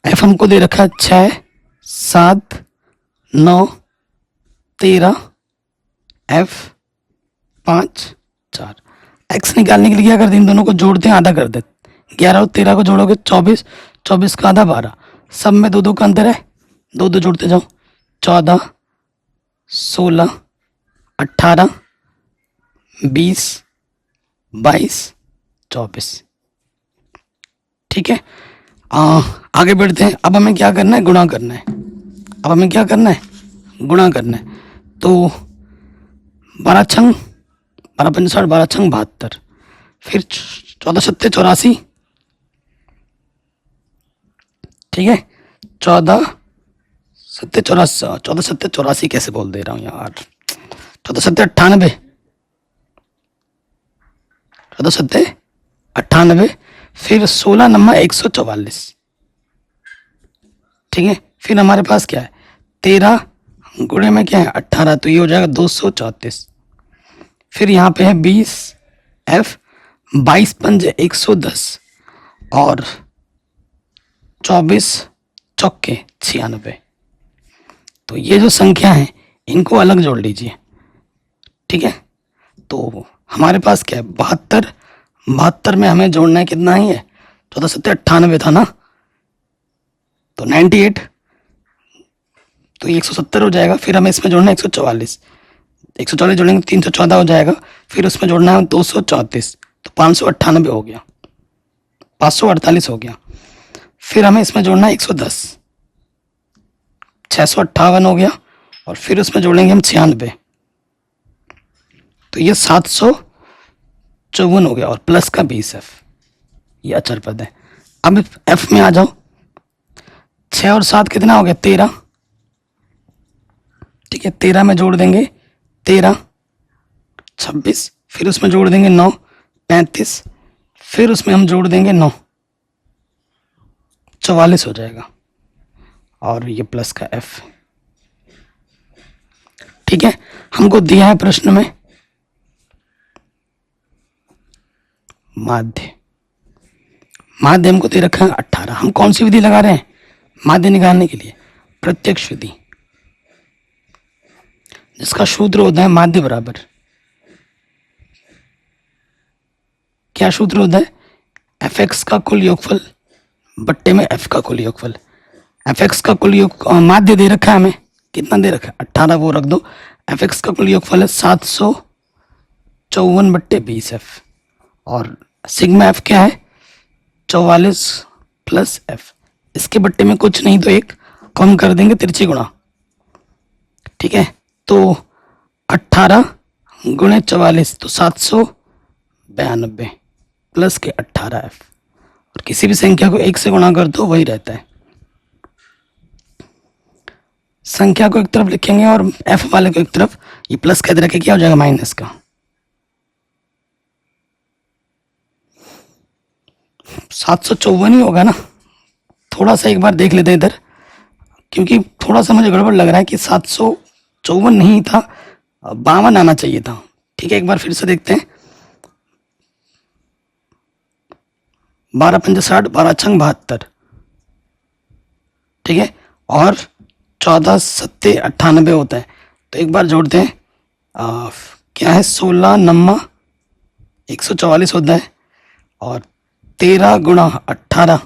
एफ हमको दे रखा है 6, 7, 9, 13, एफ 5, 4। एक्स निकालने के लिए क्या करते हैं, इन दोनों को जोड़ते हैं, आधा कर देते। 11 और 13 को जोड़ोगे 24, 24 का आधा 12, सब में 2-2 का अंतर है, 2-2 जोड़ते जाओ। 14, 16, 18, 20, 22, 24। ठीक है, आगे बढ़ते हैं। अब हमें क्या करना है, गुणा करना है। अब हमें क्या करना है, गुणा करना है। तो 12 छंग 12 पंच 60, 12 छंग 72, फिर 14 सत्ते 84। ठीक है, 14 सत्ते 84, 14 सत्ते 84 कैसे बोल दे रहा हूँ यार, 14 सत्ते 98, 14 सत्ते 98, फिर 16 नंबर 144। ठीक है, फिर हमारे पास क्या है, 13 गुणे में क्या है 18, तो ये हो जाएगा 234। फिर यहाँ पे है 20 एफ, 22 पंजे 110 और 24 चौके 96। तो ये जो संख्या है इनको अलग जोड़ लीजिए। ठीक है, तो हमारे पास क्या है 72, 72 में हमें जोड़ना है कितना ही है, 14 सत्ते 98 था ना, तो 98, तो ये 170 हो जाएगा। फिर हमें इसमें जोड़ना है 144, 144 जोड़ेंगे 314 हो जाएगा। फिर उसमें जोड़ना है 234, तो 598 हो गया, 548 हो गया। फिर हमें इसमें जोड़ना है 110, 658 हो गया, और फिर उसमें जोड़ेंगे हम 96, तो ये 754 हो गया, और प्लस का 20 एफ, ये अचर पद है। अब एफ में आ जाओ, 6 और 7 कितना हो गया 13। ठीक है, 13 में जोड़ देंगे 13, 26, फिर उसमें जोड़ देंगे 9, 35, फिर उसमें हम जोड़ देंगे 9, 44 हो जाएगा, और ये प्लस का एफ। ठीक है, हमको दिया है प्रश्न में माध्य, माध्य हमको दे रखा है 18। हम कौन सी विधि लगा रहे हैं माध्य निकालने के लिए, प्रत्यक्ष विधि, जिसका सूत्र होता है माध्य बराबर, क्या सूत्र होता है, एफ एक्स का कुल योगफल बट्टे में एफ का कुल योगफल। एफ एक्स का कुल योग माध्य दे रखा है हमें, कितना दे रखा है 18, वो रख दो। एफ एक्स का कुल योगफल है 754 बट्टे 20 एफ, और सिग्मा एफ क्या है 44 प्लस एफ, इसके बट्टे में कुछ नहीं तो एक कम कर देंगे, तिरछी गुणा। ठीक है, तो 18 गुणे 44, तो 792 प्लस के 18 एफ, और किसी भी संख्या को 1 से गुणा कर दो वही रहता है। संख्या को एक तरफ लिखेंगे और एफ वाले को एक तरफ, ये प्लस कह रखे क्या हो जाएगा माइनस का। 754 ही होगा ना, थोड़ा सा एक बार देख लेते हैं इधर, क्योंकि थोड़ा सा मुझे गड़बड़ लग रहा है कि 754 नहीं था, 52 आना चाहिए था। ठीक है, एक बार फिर से देखते हैं। 12 पंच 60, 12 छंग 72। ठीक है, और 14 सत्ते 98 होता है, तो एक बार जोड़ते हैं। क्या है 16 नम्मा 144 होता है, और 13 गुणा 18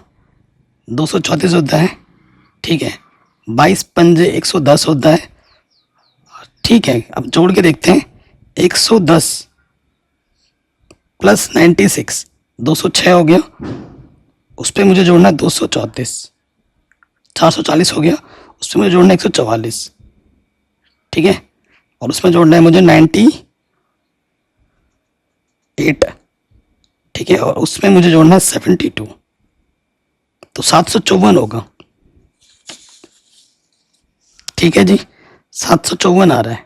234 होता है। ठीक है, 22 पंजे 110 होता है। ठीक है, अब जोड़ के देखते हैं। 110 प्लस 96 206 हो गया, उस पर मुझे जोड़ना है 234, 440 हो गया, उस पर मुझे जोड़ना है 144। ठीक है, और उसमें जोड़ना है मुझे 96 8, ठीक है, और उसमें मुझे जोड़ना है 72, तो 754 होगा। ठीक है जी, 754 आ रहा है।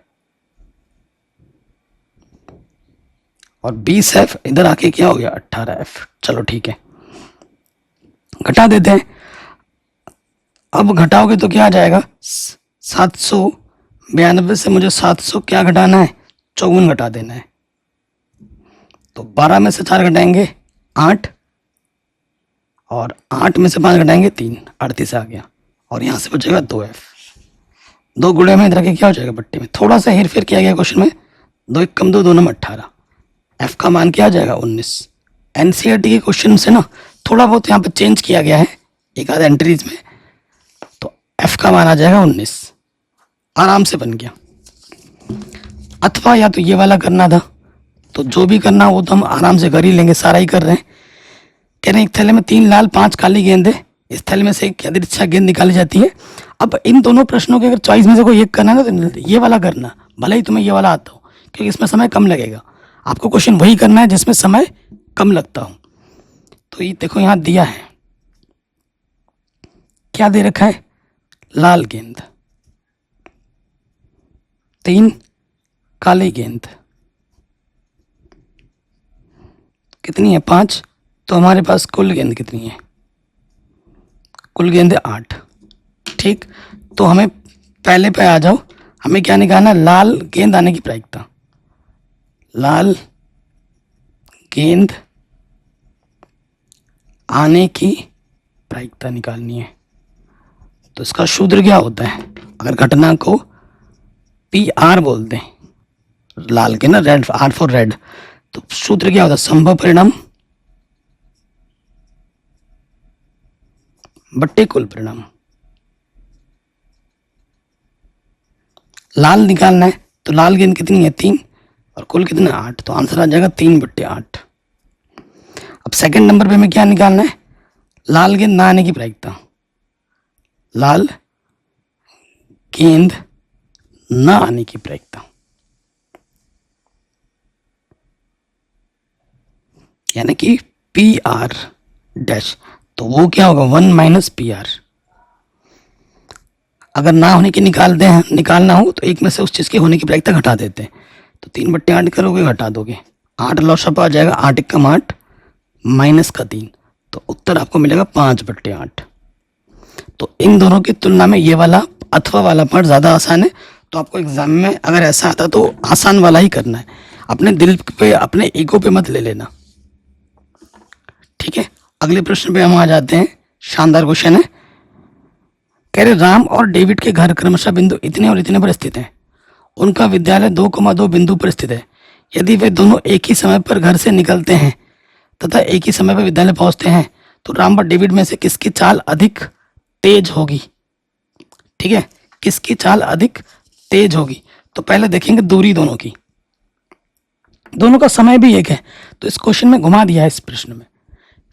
और 20F इधर आके क्या हो गया 18F। चलो ठीक है, घटा देते हैं। अब घटाओगे तो क्या आ जाएगा 792 से मुझे 700 क्या घटाना है 54 घटा देना है। तो 12 में से 4 घटाएंगे 8, और 8 में से 5 घटाएंगे 3, 38 आ गया। और यहाँ से बचेगा 2F। 2 गुणे में इधर के क्या हो जाएगा बट्टे में, थोड़ा सा हेर फेर किया गया क्वेश्चन में, 2 1 कम 2, 2 9 18, F का मान क्या आ जाएगा 19। NCERT के क्वेश्चन से ना थोड़ा बहुत यहाँ पे चेंज किया गया है एक आध एंट्रीज में, तो F का मान आ जाएगा 19, आराम से बन गया। अथवा या तो ये वाला करना था, तो जो भी करना वो तो हम आराम से कर ही लेंगे, सारा ही कर रहे हैं। कह रहे हैं एक थैले में 3 लाल 5 काली गेंद है, इस थैले में से एक यादृच्छिक गेंद निकाली जाती है। अब इन दोनों प्रश्नों के अगर चॉइस में से कोई एक करना है ना तो ये वाला करना, भले ही तुम्हें ये वाला आता हो, क्योंकि इसमें समय कम लगेगा। आपको क्वेश्चन वही करना है जिसमें समय कम लगता हो। तो ये देखो यहाँ दिया है, क्या दे रखा है, लाल गेंद, 3 काली गेंद, कितनी है 5, तो हमारे पास कुल गेंद कितनी है, कुल गेंद है 8। ठीक, तो हमें पहले पे आ जाओ, हमें क्या निकालना है, लाल गेंद आने की प्रायिकता, लाल गेंद आने की प्रायिकता निकालनी है। तो इसका सूत्र क्या होता है, अगर घटना को PR बोलते हैं, लाल के ना, रेड, R फॉर रेड, तो सूत्र क्या होता है, संभव परिणाम बट्टे कुल परिणाम। लाल निकालना है तो लाल गेंद कितनी है 3, और कुल कितना 8, तो आंसर आ जाएगा 3/8। अब सेकंड नंबर पे हमें क्या निकालना है, लाल गेंद ना आने की प्रायिकता, लाल गेंद ना आने की प्रायिकता, यानी कि PR डैश, तो वो क्या होगा 1 - PR। अगर ना होने की निकालना हो तो एक में से उस चीज़ के होने की प्रायिकता घटा देते हैं। तो 3/8 करोगे, घटा दोगे, 8 लॉसअप आ जाएगा, 8 × 8 -3, तो उत्तर आपको मिलेगा 5/8। तो इन दोनों की तुलना में ये वाला अथवा वाला पार्ट ज़्यादा आसान है। तो आपको एग्जाम में अगर ऐसा आता तो आसान वाला ही करना है, अपने दिल पे अपने ईगो पे मत ले लेना। ठीक है, अगले प्रश्न पे हम आ जाते हैं। शानदार क्वेश्चन है, कह रहे राम और डेविड के घर क्रमशः बिंदु इतने और इतने पर स्थित हैं। उनका विद्यालय 2,2 बिंदु पर स्थित है। यदि वे दोनों एक ही समय पर घर से निकलते हैं तथा एक ही समय पर विद्यालय पहुंचते हैं तो राम और डेविड में से किसकी चाल अधिक तेज होगी। ठीक है, किसकी चाल अधिक तेज होगी। तो पहले देखेंगे दूरी दोनों की, दोनों का समय भी एक है, तो इस क्वेश्चन में घुमा दिया है, इस प्रश्न में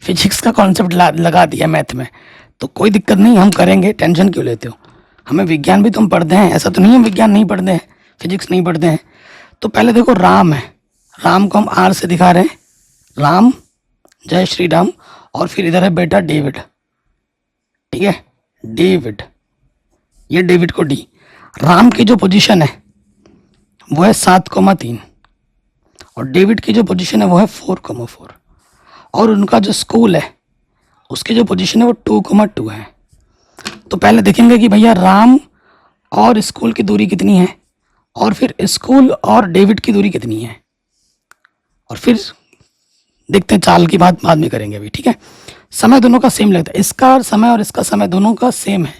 फिजिक्स का कॉन्सेप्ट लगा दिया मैथ में। तो कोई दिक्कत नहीं, हम करेंगे, टेंशन क्यों लेते हो। हमें विज्ञान भी तुम पढ़ते हैं, ऐसा तो नहीं है विज्ञान नहीं पढ़ते हैं, फिजिक्स नहीं पढ़ते हैं। तो पहले देखो राम है, राम को हम R से दिखा रहे हैं, राम, जय श्री राम, और फिर इधर है बेटा डेविड। ठीक है, डेविड, ये डेविड को D। राम की जो पोजीशन है वो है 7,3, और डेविड की जो पोजीशन है वो है 4,4, और उनका जो स्कूल है उसकी जो पोजीशन है वो 2,2 है। तो पहले देखेंगे कि भैया राम और स्कूल की दूरी कितनी है, और फिर स्कूल और डेविड की दूरी कितनी है, और फिर देखते हैं, चाल की बात बाद में करेंगे अभी। ठीक है, समय दोनों का सेम लगता है, इसका समय और इसका समय दोनों का सेम है,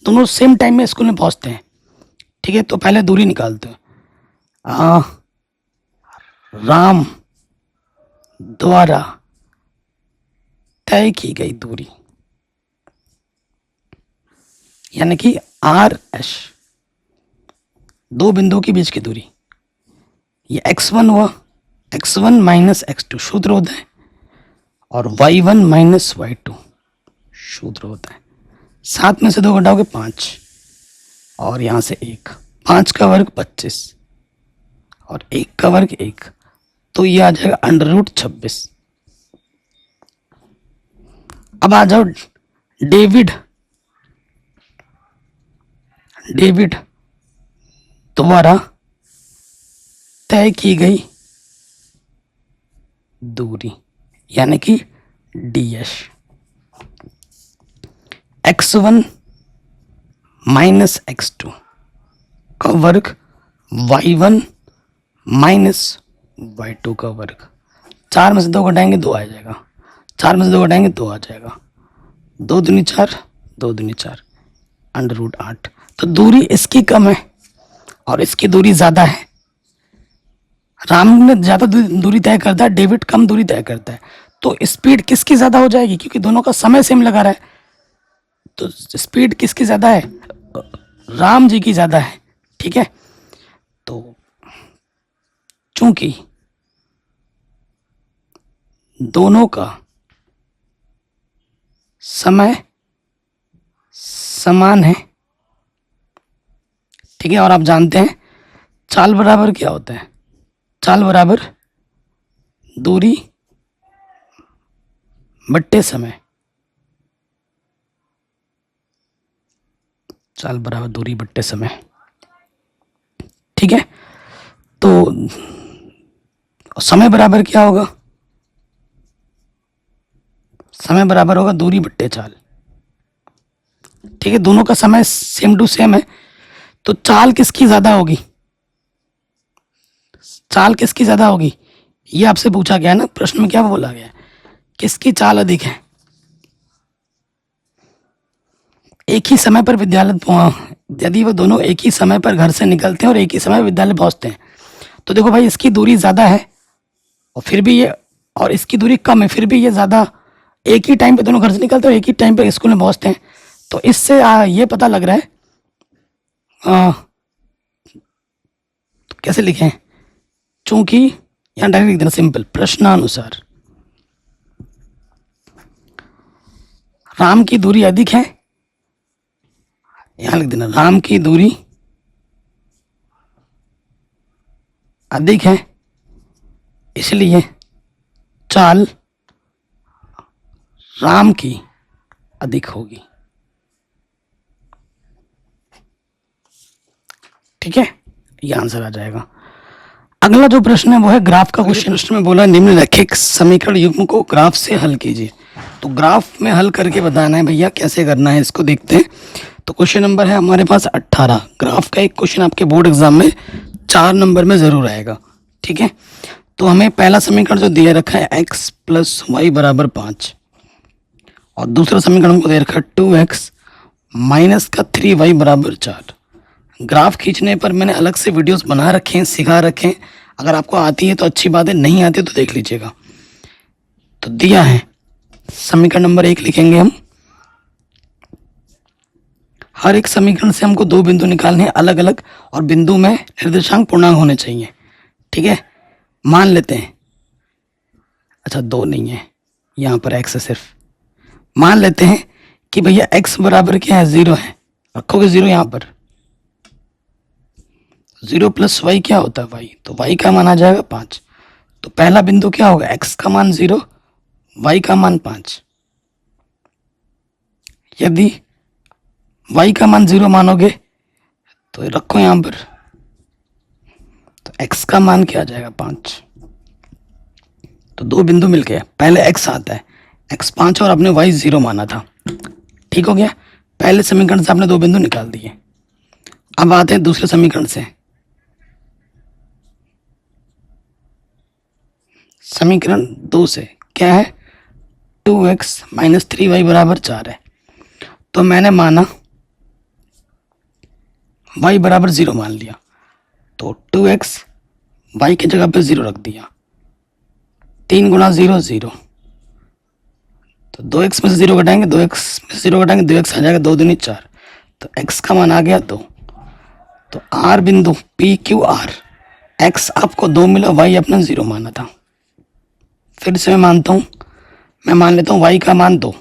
दोनों सेम टाइम में स्कूल में पहुंचते हैं। ठीक है, तो पहले दूरी निकालते हैं। राम द्वारा तय की गई दूरी, यानी कि RS, दो बिंदुओं के बीच की दूरी, ये x1 हुआ, x1 - x2 सूत्र होता है, और y1 - y2 सूत्र होता है। 7 में से 2 घटाओगे 5, और यहाँ से 1, 5 का वर्ग 25, और 1 का वर्ग 1, तो ये आ जाएगा √26। अब आ जाओ डेविड द्वारा तय की गई दूरी यानी कि DS, x1 माइनस x2 का वर्ग, y1 माइनस y2 का वर्ग। 4 में से 2 घटाएंगे 2 आ जाएगा, 4 में से 2 घटाएंगे 2 आ जाएगा, 2 दूनी 4, 2 दूनी 4, √8। तो दूरी इसकी कम है और इसकी दूरी ज़्यादा है। राम ने ज़्यादा दूरी तय करता है, डेविड कम दूरी तय करता है। तो स्पीड किसकी ज़्यादा हो जाएगी, क्योंकि दोनों का समय सेम लगा रहा है। तो स्पीड किसकी ज़्यादा है, राम जी की ज़्यादा है। ठीक है, तो चूंकि दोनों का समय समान है, ठीक है, और आप जानते हैं चाल बराबर क्या होता है, चाल बराबर दूरी बट्टे समय, चाल बराबर दूरी बट्टे समय। ठीक है, तो समय बराबर क्या होगा, समय बराबर होगा दूरी बट्टे चाल। ठीक है, दोनों का समय सेम टू सेम है, तो चाल किसकी ज्यादा होगी, चाल किसकी ज्यादा होगी, ये आपसे पूछा गया ना प्रश्न में, क्या बोला गया, किसकी चाल अधिक है। एक ही समय पर विद्यालय, यदि वो दोनों एक ही समय पर घर से निकलते हैं और एक ही समय विद्यालय पहुंचते हैं, तो देखो भाई इसकी दूरी ज़्यादा है और फिर भी ये, और इसकी दूरी कम है फिर भी ये ज़्यादा, एक ही टाइम पे दोनों घर से निकलते हैं और एक ही टाइम पे स्कूल में पहुंचते हैं। तो इससे ये पता लग रहा है, तो कैसे लिखें, चूंकि यहाँ डायरेक्ट लिख देना सिंपल, प्रश्नानुसार राम की दूरी अधिक है, यहां लिख देना राम की दूरी अधिक है, इसलिए चाल राम की अधिक होगी। ठीक है, ये आंसर आ जाएगा। अगला जो प्रश्न है वो है ग्राफ का क्वेश्चन। प्रश्न में बोला निम्नलिखित समीकरण युग्म को ग्राफ से हल कीजिए। तो ग्राफ में हल करके बताना है भैया, कैसे करना है इसको देखते हैं। तो क्वेश्चन नंबर है हमारे पास 18। ग्राफ का एक क्वेश्चन आपके बोर्ड एग्जाम में 4 नंबर में जरूर आएगा। ठीक है, तो हमें पहला समीकरण जो दिया रखा है x + y = 5 और दूसरा समीकरण हमको दे रखा है 2x - 3y = 4। ग्राफ खींचने पर मैंने अलग से वीडियोस बना रखे हैं, सिखा रखे हैं। अगर आपको आती है तो अच्छी बात है, नहीं आती तो देख लीजिएगा। तो दिया है समीकरण नंबर 1 लिखेंगे हम। हर एक समीकरण से हमको 2 बिंदु निकालने हैं अलग अलग, और बिंदु में निर्देशांक पूर्णांक होने चाहिए। ठीक है, मान लेते हैं, अच्छा 2 नहीं है, यहाँ पर x है सिर्फ। मान लेते हैं कि भैया x बराबर क्या है, 0 है, रखोगे 0 यहाँ पर। 0 + y क्या होता है, y, तो y का मान आ जाएगा 5। तो पहला बिंदु क्या होगा, x का मान 0, y का मान 5। यदि y का मान 0 मानोगे तो रखो यहाँ पर, तो x का मान क्या आ जाएगा, 5। तो 2 बिंदु मिल गए, पहले x आता है, x 5 और आपने y 0 माना था। ठीक हो गया, पहले समीकरण से आपने 2 बिंदु निकाल दिए। अब आते हैं दूसरे समीकरण से। समीकरण 2 से क्या है, 2x - 3y = 4 है। तो मैंने माना y = 0 मान लिया, तो 2x y की जगह पे 0 रख दिया। 3 × 0 0, तो 2x में से 0 घटाएंगे, 2x में से 0 घटाएंगे 2x आ जाएगा, 2 दूनी 4। तो x का मान आ गया 2। तो r बिंदु PQR, x आपको 2 मिला, y अपना 0 माना था। फिर से मैं मानता हूँ, मैं मान लेता हूँ y का मान 2।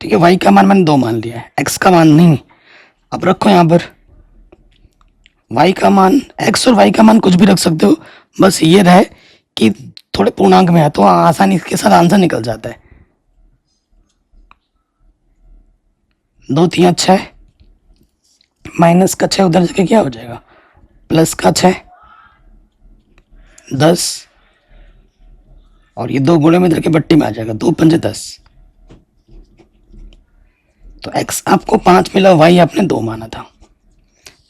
ठीक है, y का मान मैंने 2 मान लिया है, x का मान नहीं। अब रखो यहाँ पर, वाई का मान, एक्स और वाई का मान कुछ भी रख सकते हो, बस ये रहे कि थोड़े पूर्णांक में है तो आसानी के साथ आंसर निकल जाता है। 2 3 6, माइनस का 6 उधर जाके क्या हो जाएगा, प्लस का 6 10, और ये 2 गुणे में इधर के बट्टी में आ जाएगा, 2 पंजे 10। तो x आपको 5 मिला, y आपने 2 माना था।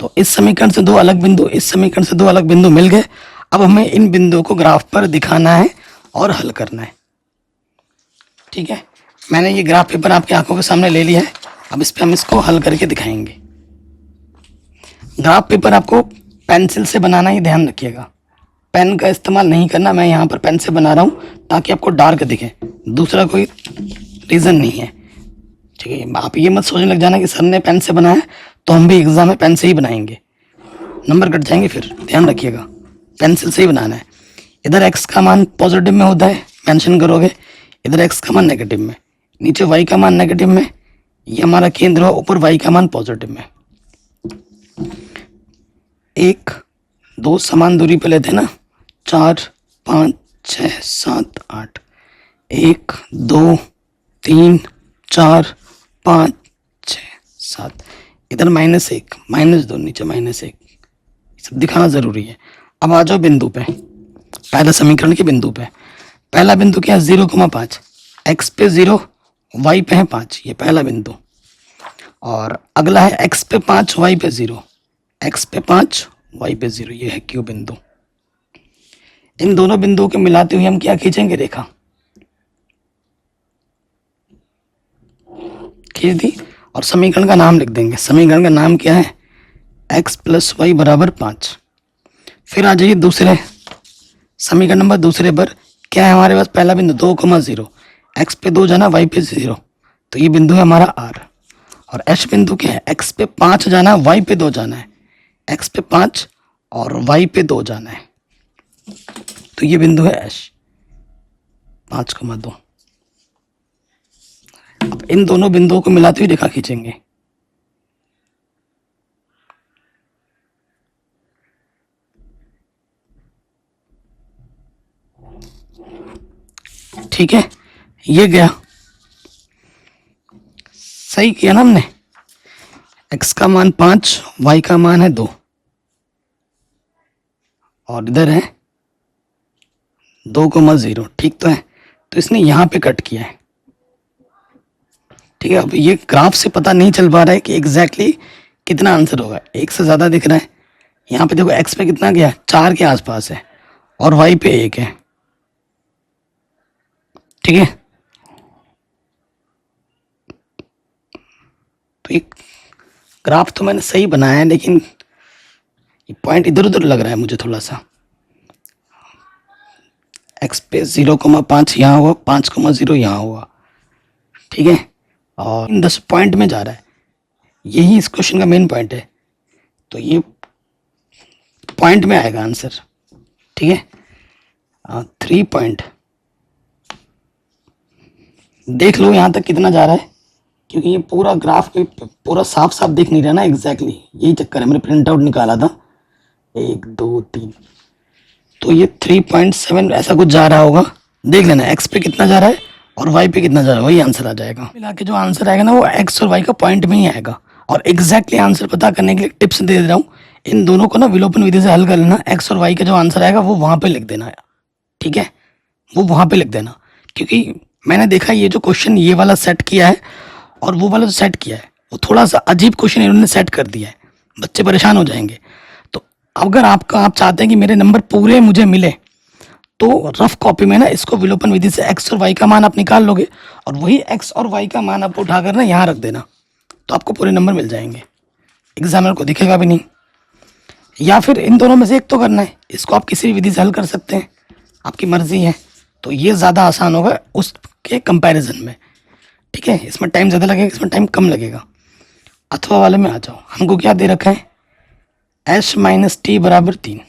तो इस समीकरण से दो अलग बिंदु, इस समीकरण से दो अलग बिंदु मिल गए। अब हमें इन बिंदुओं को ग्राफ पर दिखाना है और हल करना है। ठीक है, मैंने ये ग्राफ पेपर आपकी आंखों के सामने ले लिया है। अब इस पे हम इसको हल करके दिखाएंगे। ग्राफ पेपर आपको पेंसिल से बनाना ही ध्यान रखिएगा, पेन का इस्तेमाल नहीं करना। मैं यहाँ पर पेन से बना रहा हूँ ताकि आपको डार्क दिखे, दूसरा कोई रीज़न नहीं है। ठीक है, आप ये मत सोचने लग जाना कि सर ने पेन से बनाया तो हम भी एग्जाम में पेन से ही बनाएंगे, नंबर कट जाएंगे। फिर ध्यान रखिएगा, पेंसिल से ही बनाना है। इधर एक्स का मान पॉजिटिव में होता है, मेंशन करोगे। इधर एक्स का मान नेगेटिव में, नीचे वाई का मान नेगेटिव में। ये हमारा केंद्र हो, ऊपर वाई का मान पॉजिटिव में। 1 2 समान दूरी पे लेते हैं ना, 4 5 6 7 8, 1 2 3 4 5 6 7, इधर -1 -2, नीचे -1, सब दिखाना जरूरी है। अब आ जाओ बिंदु पे, पहला समीकरण के बिंदु पे। पहला बिंदु क्या है, 0,5, एक्स पे 0, वाई पे है 5, ये पहला बिंदु। और अगला है एक्स पे 5, वाई पे 0, एक्स पे 5, वाई पे 0, ये है क्यू बिंदु। इन दोनों बिंदुओं को मिलाते हुए हम क्या खींचेंगे, रेखा खींच दी और समीकरण का नाम लिख देंगे। समीकरण का नाम क्या है, x प्लस वाई बराबर 5। फिर आ जाइए दूसरे समीकरण नंबर दूसरे पर। क्या है हमारे पास, पहला बिंदु 2,0, एक्स पे 2 जाना, वाई पे 0, तो ये बिंदु है हमारा r। और h बिंदु क्या है, x पे 5 जाना, वाई पे 2 जाना है, x पे 5 और वाई पे 2 जाना है, तो ये बिंदु है h, 5,2। अब इन दोनों बिंदुओं को मिलाते हुए रेखा खींचेंगे। ठीक है, ये गया, सही किया ना हमने। x का मान 5, y का मान है 2, और इधर है 2,0, ठीक तो है। तो इसने यहां पे कट किया है। ठीक है, अब ये ग्राफ से पता नहीं चल पा रहा है कि एग्जैक्टली कितना आंसर होगा, एक से ज्यादा दिख रहा है। यहाँ पे देखो x पे कितना गया, 4 के आसपास है, और y पे 1 है। ठीक है, तो एक ग्राफ तो मैंने सही बनाया है, लेकिन पॉइंट इधर उधर लग रहा है मुझे थोड़ा सा। x पे 0,5 यहाँ हुआ, 5,0 यहाँ हुआ। ठीक है, और 10 पॉइंट में जा रहा है, यही इस क्वेश्चन का मेन पॉइंट है। तो ये पॉइंट में आएगा आंसर। ठीक है, 3 पॉइंट देख लो यहाँ तक कितना जा रहा है, क्योंकि ये पूरा ग्राफ पूरा साफ साफ दिख नहीं रहा ना एग्जैक्टली, यही चक्कर है। मैंने प्रिंट आउट निकाला था 1 2 3, तो ये 3.7 ऐसा कुछ जा रहा होगा। देख लेना एक्स पे कितना जा रहा है और वाई पे कितना जा रहा है, वही आंसर आ जाएगा। मिला के जो आंसर आएगा ना, वो एक्स और वाई का पॉइंट में ही आएगा। और एग्जैक्टली आंसर पता करने के लिए टिप्स दे रहा हूँ, इन दोनों को ना विलोपन विधि से हल कर लेना। एक्स और वाई का जो आंसर आएगा वो वहां पे लिख देना। ठीक है, वो वहां पे लिख देना, क्योंकि मैंने देखा ये जो क्वेश्चन ये वाला सेट किया है और वो वाला जो सेट किया है, वो थोड़ा सा अजीब क्वेश्चन इन्होंने सेट कर दिया है, बच्चे परेशान हो जाएंगे। तो अगर आप चाहते हैं कि मेरे नंबर पूरे मुझे मिले, तो रफ कॉपी में ना इसको विलोपन विधि से एक्स और वाई का मान आप निकाल लोगे, और वही एक्स और वाई का मान आप उठाकर ना यहाँ रख देना, तो आपको पूरे नंबर मिल जाएंगे, एग्जामिनर को दिखेगा भी नहीं। या फिर इन दोनों में से एक तो करना है, इसको आप किसी भी विधि से हल कर सकते हैं, आपकी मर्जी है। तो ये ज़्यादा आसान होगा उसके कंपैरिजन में। ठीक है, इसमें टाइम ज़्यादा लगेगा, इसमें टाइम कम लगेगा। अथवा वाले में आ जाओ, हमको क्या दे रखा है, h माइनस टी बराबर 3,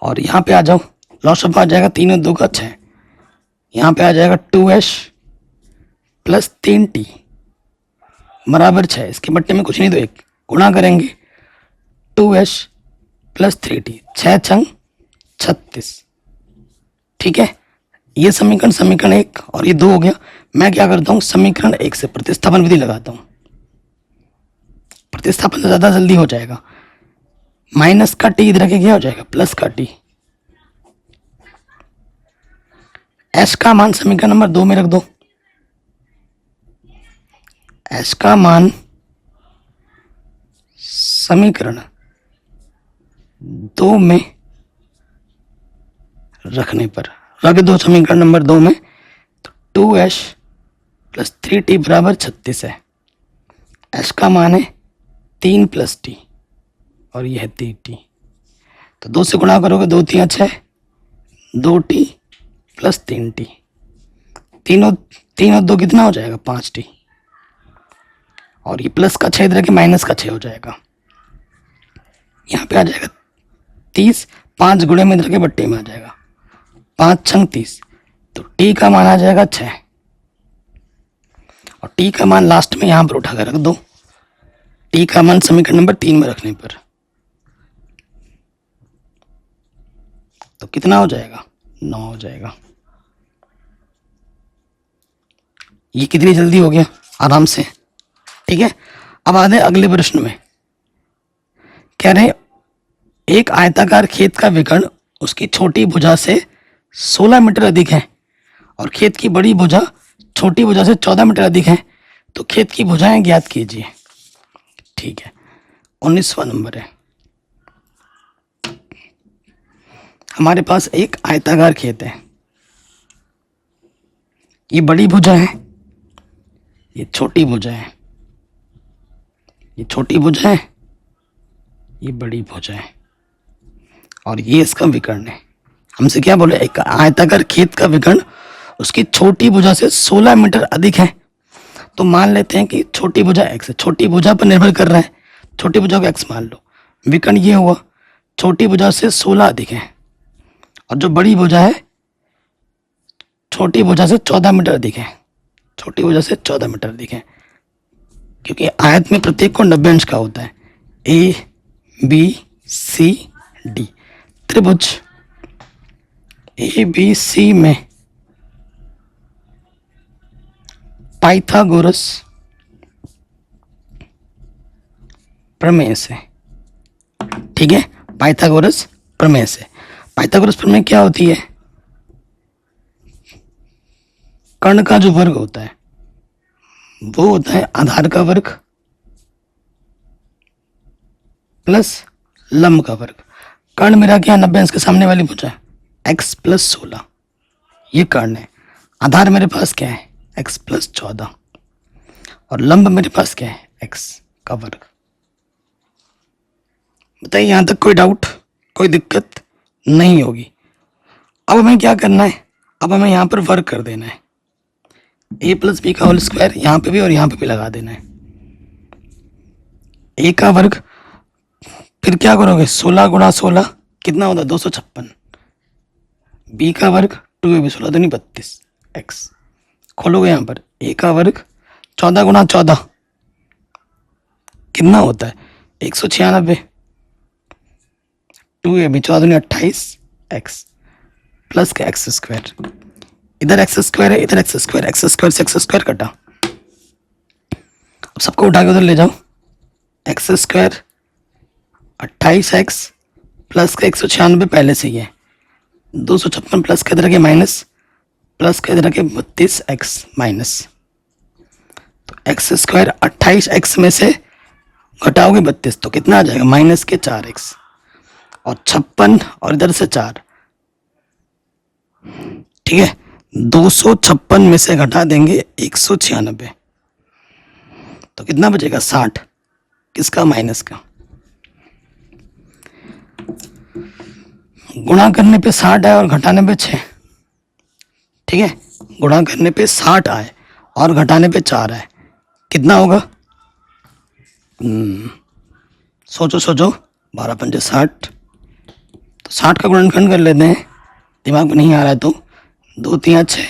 और यहाँ पे आ जाओ, लॉस आ जाएगा 3 और 2 का 6, यहाँ पे आ जाएगा 2h प्लस 3t बराबर 6। इसके बट्टे में कुछ नहीं तो 1 गुणा करेंगे, 2h प्लस 3t, 6 छंग 36। ठीक है, ये समीकरण 1 और ये 2 हो गया। मैं क्या करता हूँ, समीकरण 1 से प्रतिस्थापन विधि लगाता हूँ। प्रतिस्थापन से ज़्यादा जल्दी हो जाएगा। माइनस का टी इधर के क्या हो जाएगा, प्लस का टी। एच का मान समीकरण नंबर 2 में रख दो। एच का मान समीकरण 2 में रखने पर रख दो समीकरण नंबर 2 में, तो 2h प्लस 3t बराबर 36 है। h का मान है 3 प्लस टी और यह है 3t। तो 2 से गुणा करोगे, 2 3 6, 2t प्लस 3t। तीन और 2 कितना हो जाएगा, 5t। और ये प्लस का 6 इधर के माइनस का 6 हो जाएगा। यहाँ पे आ जाएगा 30, 5 गुणे में इधर के बट्टे में आ जाएगा, 5 छंग 30। तो t का मान आ जाएगा 6 और t का मान लास्ट में यहाँ पर उठा कर रख दो। t का मान समीकरण नंबर 3 में रखने पर तो कितना हो जाएगा, 9 हो जाएगा। ये कितनी जल्दी हो गया, आराम से। ठीक है, अब आते हैं अगले प्रश्न में। कह रहे एक आयताकार खेत का विकर्ण उसकी छोटी भुजा से 16 मीटर अधिक है और खेत की बड़ी भुजा छोटी भुजा से 14 मीटर अधिक है, तो खेत की भुजाएं ज्ञात कीजिए। ठीक है, 19वां नंबर है। हमारे पास एक आयताकार खेत है, ये बड़ी भुजा है, ये छोटी भुजा है, ये छोटी भुजा है, ये बड़ी भुजा है और ये इसका विकर्ण है। हमसे क्या बोले, एक आयताकार खेत का विकर्ण उसकी छोटी भुजा से 16 मीटर अधिक है। तो मान लेते हैं कि छोटी भुजा x है, छोटी भुजा पर निर्भर कर रहा है, छोटी भुजा को x मान लो। विकर्ण ये हुआ, छोटी भुजा से 16 अधिक है और जो बड़ी भुजा है छोटी भुजा से 14 मीटर अधिक है, छोटी भुजा से 14 मीटर अधिक है। क्योंकि आयत में प्रत्येक कोण 90 अंश का होता है। ए बी सी डी त्रिभुज ए बी सी में पाइथागोरस प्रमेय से, ठीक है, पाइथागोरस प्रमेय से। पाइथागोरस प्रमेय क्या होती है, कर्ण का जो वर्ग होता है वो होता है आधार का वर्ग प्लस लंब का वर्ग। कर्ण मेरा क्या, 90 अंश के सामने वाली भुजा है, x प्लस 16, ये कर्ण है। आधार मेरे पास क्या है, x प्लस 14 और लंब मेरे पास क्या है, x का वर्ग। बताइए, यहां तक कोई डाउट, कोई दिक्कत नहीं होगी। अब हमें क्या करना है, अब हमें यहां पर वर्ग कर देना है। a प्लस बी का होल स्क्वायर यहाँ पे भी और यहाँ पे भी लगा देना है। a का वर्ग, फिर क्या करोगे, 16 गुणा 16 कितना होता है, 256। b का वर्ग 2ab 16 दूनी 32 x। खोलोगे यहाँ पर, a का वर्ग 14 गुणा 14 कितना होता है, 196। 2ab 14 दूनी 28 x प्लस का एक्स स्क्वायर। इधर एक्स स्क्वायर है, इधर एक्स स्क्वायर, एक्स स्क्वायर से एक्स स्क्वायर कटा। अब सबको उठा के उधर ले जाओ, एक्स स्क्वायर 28x प्लस का 196 पहले से ही है, 256 प्लस के इधर के माइनस, प्लस के इधर के 32x माइनस। तो एक्स स्क्वायर 28x में से घटाओगे 32 तो कितना आ जाएगा, माइनस के 4x और 56 और इधर से 4। ठीक है, 256 में से घटा देंगे 196 तो कितना बचेगा, 60। किसका, माइनस का। गुणा करने पे 60 आए और घटाने पे 6। ठीक है, गुणा करने पे 60 आए और घटाने पे 4 आए, कितना होगा, सोचो सोचो, 12 पंजे 60। तो 60 का गुणनखंड कर लेते हैं, दिमाग में नहीं आ रहा है तो 2 3 6,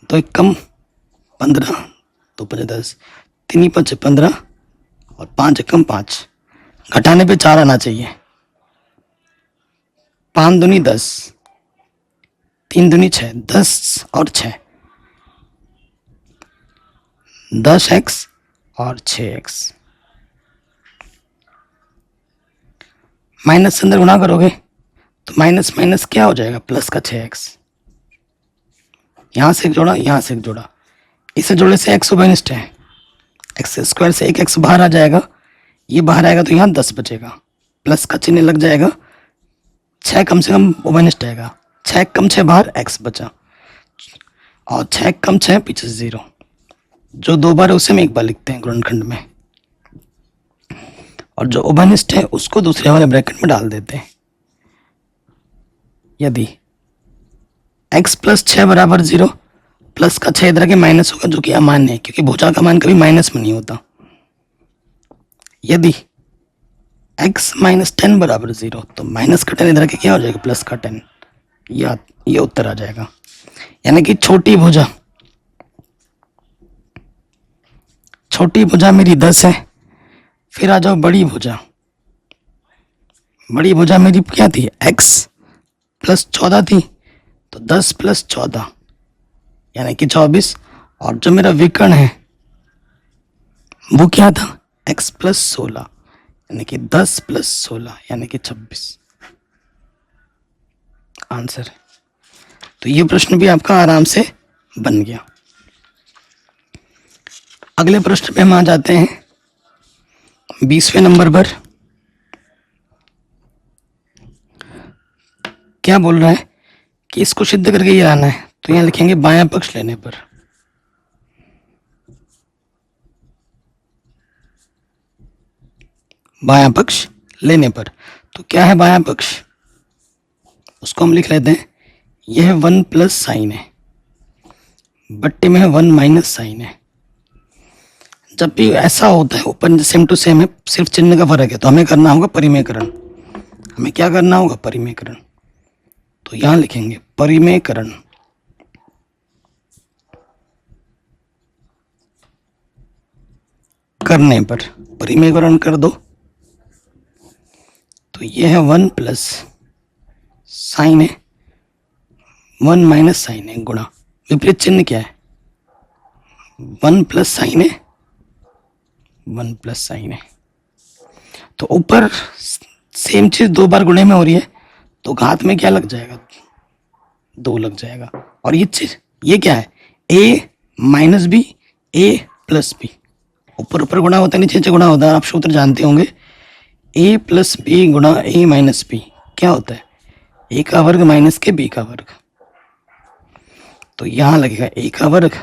2 1 कम 15, 2 5 10, 3 5 15 और 5 1 5। घटाने पे 4 आना चाहिए। 5 दूनी 10, 3 दूनी 6, 10 और 6, 10x और 6x। माइनस से अंदर गुणा करोगे तो माइनस माइनस क्या हो जाएगा, प्लस का 6x। यहां से एक जोड़ा, यहां से एक जोड़ा, इसे जोड़ने से x ओबेनिस्ट है, एक्स स्क्वायर से एक x बाहर आ जाएगा, ये बाहर आएगा तो यहाँ 10 बचेगा, प्लस का चिन्ह लग जाएगा, 6 कम से कम ओबेनिस्ट आएगा, 6 कम 6 बाहर x बचा, और 6 कम 6 पीछे से 0, जो 2 बार है उसे हम 1 बार लिखते हैं गुणनखंड में, और जो ओबेनिस्ट है उसको दूसरे वाले ब्रैकेट में डाल देते हैं। यदि x प्लस 6 बराबर 0, प्लस का 6 इधर के माइनस होगा, जो कि अमान्य है क्योंकि भुजा का मान कभी माइनस में नहीं होता। यदि x माइनस 10 बराबर 0, तो माइनस का 10 इधर के क्या हो जाएगा, प्लस का 10, ये उत्तर आ जाएगा। यानी कि छोटी भुजा मेरी 10 है। फिर आ जाओ बड़ी भुजा। बड़ी भुजा मेरी क्या थी, x प्लस 14 थी, तो 10 प्लस 14 यानी कि 24, और जो मेरा विकर्ण है वो क्या था, x प्लस 16 यानी कि 10 प्लस 16 यानी कि 26 आंसर है। तो ये प्रश्न भी आपका आराम से बन गया। अगले प्रश्न पे हम आ जाते हैं 20वें नंबर पर। क्या बोल रहा है कि इसको सिद्ध करके ये आना है, तो यहां लिखेंगे बायां पक्ष लेने पर। बायां पक्ष लेने पर, तो क्या है बायां पक्ष, उसको हम लिख लेते हैं, यह 1 प्लस साइन है, बट्टे में है 1 माइनस साइन है। जब भी ऐसा होता है ऊपर सेम टू सेम है, सिर्फ चिन्ह का फर्क है, तो हमें करना होगा परिमेयकरण। हमें क्या करना होगा, परिमेयकरण। तो यहां लिखेंगे परिमेयकरण। करने पर परिमेयकरण कर दो, तो ये है 1 प्लस साइन है, 1 माइनस साइन है, गुणा विपरीत चिन्ह क्या है, 1 प्लस साइन है, 1 प्लस साइन है। तो ऊपर सेम चीज 2 बार गुणे में हो रही है, तो घात में क्या लग जाएगा, 2 लग जाएगा। और ये चीज ये क्या है, a minus B, a plus B, ऊपर ऊपर गुणा होता है, नीचे नीचे गुणा होता है, आप सूत्र जानते होंगे। a प्लस बी गुणा a माइनस बी क्या होता है, a का वर्ग माइनस के b का वर्ग। तो यहां लगेगा a का वर्ग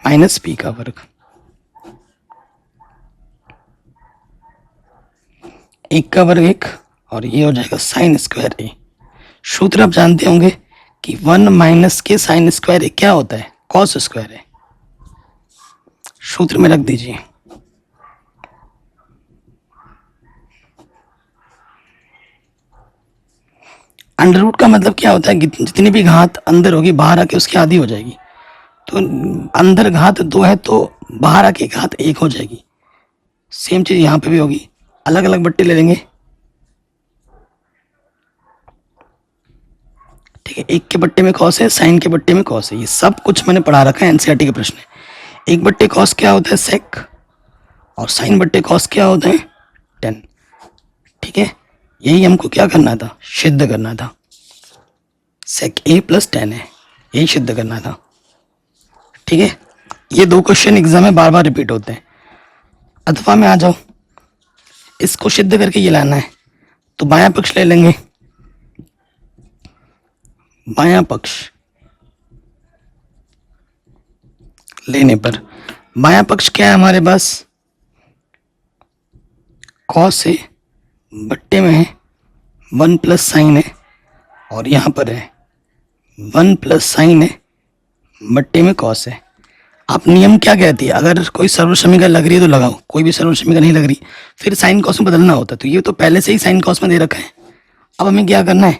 माइनस b का वर्ग, एक का वर्ग 1, और ये हो जाएगा साइन स्क्वायर a। सूत्र आप जानते होंगे कि 1 माइनस के साइन स्क्वायर a क्या होता है, कॉस स्क्वायर है। सूत्र में रख दीजिए, अंडर रूट का मतलब क्या होता है, जितनी भी घात अंदर होगी बाहर आके उसकी आधी हो जाएगी। तो अंदर घात 2 है तो बाहर आके घात 1 हो जाएगी। सेम चीज यहां पे भी होगी, अलग अलग बट्टे ले लेंगे, ठीक है। एक के बट्टे में कॉस है, साइन के बट्टे में कॉस है, ये सब कुछ मैंने पढ़ा रखा है, एनसीईआरटी के प्रश्न है। एक बट्टे कॉस क्या होता है, सेक, और साइन बट्टे कॉस क्या होता है, टेन, ठीक है। यही हमको क्या करना था, सिद्ध करना था। सेक ए प्लस टेन है, यही सिद्ध करना था, ठीक है। ये 2 क्वेश्चन एग्जाम में बार बार रिपीट होते हैं। अथवा में आ जाओ, इसको सिद्ध करके ये लाना है, तो बायां पक्ष ले लेंगे। बायां पक्ष लेने पर बायां पक्ष क्या है हमारे पास, कॉस है, बट्टे में है 1 प्लस साइन है, और यहां पर है 1 प्लस साइन है, बट्टे में कॉस है। आप नियम क्या कहती है, अगर कोई सर्वसमीकरण लग रही है तो लगाओ, कोई भी सर्वसमीकरण नहीं लग रही फिर साइन कॉस में बदलना होता है। तो ये तो पहले से ही साइन कॉस में दे रखा है। अब हमें क्या करना है,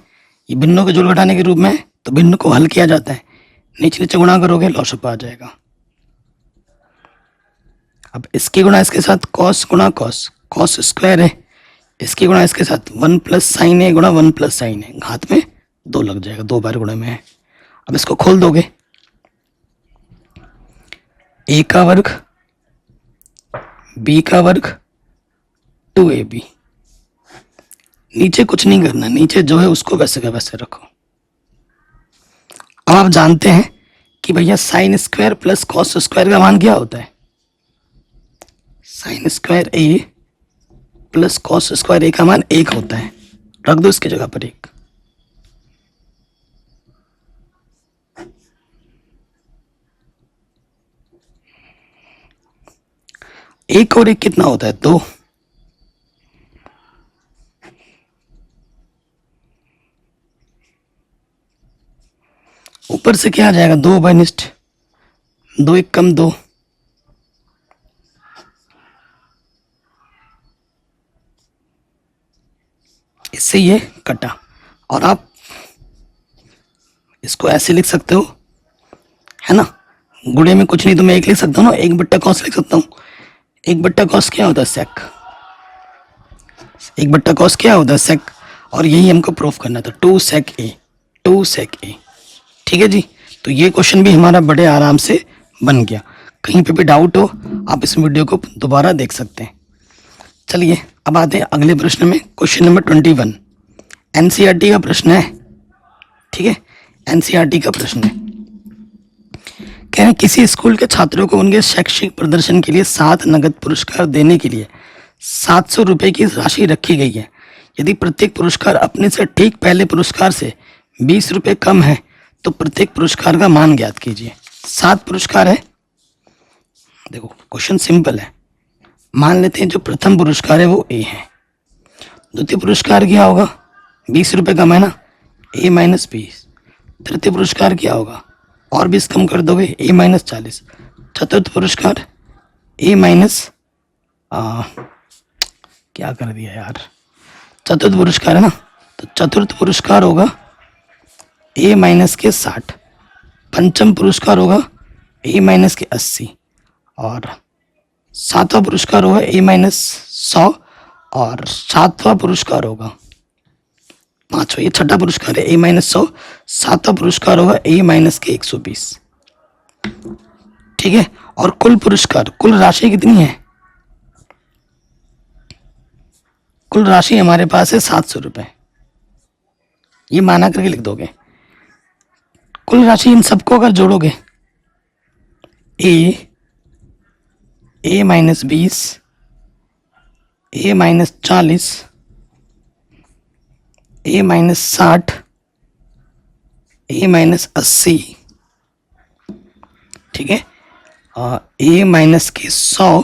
ये भिन्नों के जोड़ घटाने के रूप में, तो भिन्न को हल किया जाता है, नीचे नीचे गुणा करोगे लॉसअप आ जाएगा। अब इसके गुणा इसके साथ कॉस गुणा कॉस, कॉस स्क्वायर है, इसके गुणा इसके साथ 1 प्लस साइन ए गुणा 1 प्लस साइन ए, घात में 2 लग जाएगा, 2 बार गुणा में है। अब इसको खोल दोगे, ए का वर्ग बी का वर्ग 2ab, नीचे कुछ नहीं करना, नीचे जो है उसको वैसे का वैसे रखो। अब आप जानते हैं कि भैया sine square plus cos square का मान क्या होता है, साइन स्क्वायर ए प्लस कॉस स्क्वायर ए का मान 1 होता है, रख दो इसकी जगह पर 1। एक और 1 कितना होता है, 2। ऊपर से क्या आ जाएगा, 2 बाई निस्ट, 2 1 कम 2, इससे ये कटा। और आप इसको ऐसे लिख सकते हो, है ना, गुणे में कुछ नहीं तो मैं 1 लिख सकता हूँ ना, 1 बट्टा कॉस लिख सकता हूँ। 1 बट्टा कॉस क्या होता है, सेक। 1 बट्टा कॉस क्या होता है, सेक। और यही हमको प्रूफ करना था, 2 सेक ए, 2 सेक ए। ठीक है जी, तो ये क्वेश्चन भी हमारा बड़े आराम से बन गया। कहीं पे भी डाउट हो आप इस वीडियो को दोबारा देख सकते हैं। चलिए अब आते हैं अगले प्रश्न में, क्वेश्चन नंबर 21, एनसीईआरटी का प्रश्न है। ठीक है, एनसीईआरटी का प्रश्न है, कह रहे हैं किसी स्कूल के छात्रों को उनके शैक्षिक प्रदर्शन के लिए 7 नगद पुरस्कार देने के लिए 700 रुपये की राशि रखी गई है। यदि प्रत्येक पुरस्कार अपने से ठीक पहले पुरस्कार से 20 रुपये कम है तो प्रत्येक पुरस्कार का मान ज्ञात कीजिए। 7 पुरस्कार है, देखो क्वेश्चन सिंपल है। मान लेते हैं जो प्रथम पुरस्कार है वो ए है, द्वितीय पुरस्कार क्या होगा, 20 रुपये कम है ना, ए माइनस 20। तृतीय पुरस्कार क्या होगा, और 20 कम कर दोगे, ए माइनस 40। चतुर्थ पुरस्कार ए माइनस क्या कर दिया यार, चतुर्थ पुरस्कार है ना, तो चतुर्थ पुरस्कार होगा ए माइनस के 60। पंचम पुरस्कार होगा ए माइनस के 80। और सातवां पुरस्कार होगा ए माइनस 100। और सातवां पुरस्कार होगा, पांचवा, ये छठा पुरस्कार है ए माइनस 100। सातवां पुरस्कार होगा ए माइनस के 120। ठीक है, और कुल पुरस्कार, कुल राशि कितनी है, कुल राशि हमारे पास है 700 रुपये। ये माना करके लिख दोगे। कुल राशि इन सबको अगर जोड़ोगे, ए माइनस 20, ए माइनस 40, ए माइनस 60, ए माइनस 80, ठीक है, ए माइनस के 100,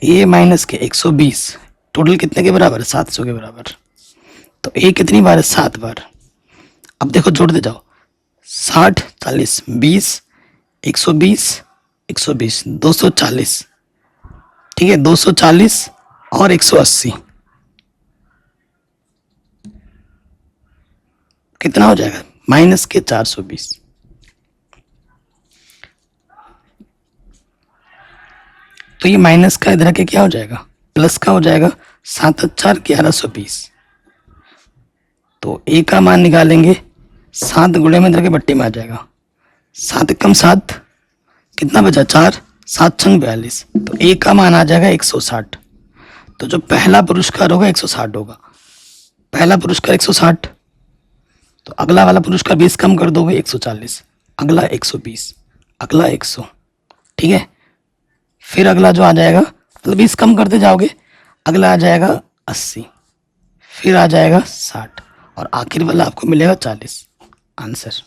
ए माइनस के 120, टोटल कितने के बराबर है, 700 के बराबर। तो ए कितनी बार है, 7 बार। अब देखो जोड़ते जाओ, 60 40 20, 120 120, 240। ठीक है, 240 और 180 कितना हो जाएगा, माइनस के 420। तो ये माइनस का इधर के क्या हो जाएगा, प्लस का हो जाएगा, 7 4 1120। तो ए का मान निकालेंगे, 7 गुणे में इधर के बट्टे में आ जाएगा, 7 कम 7 कितना बचा, 4, 7 छंग 42। तो ए का मान आ जाएगा 160। तो जो पहला पुरस्कार होगा 160 होगा, पहला पुरस्कार 160। तो अगला वाला पुरस्कार 20 कम कर दोगे 140, अगला 120, अगला 100। ठीक है, फिर अगला जो आ जाएगा, मतलब 20 कम करते जाओगे, अगला आ जाएगा 80, फिर आ जाएगा 60 और आखिर वाला आपको मिलेगा 40 आंसर।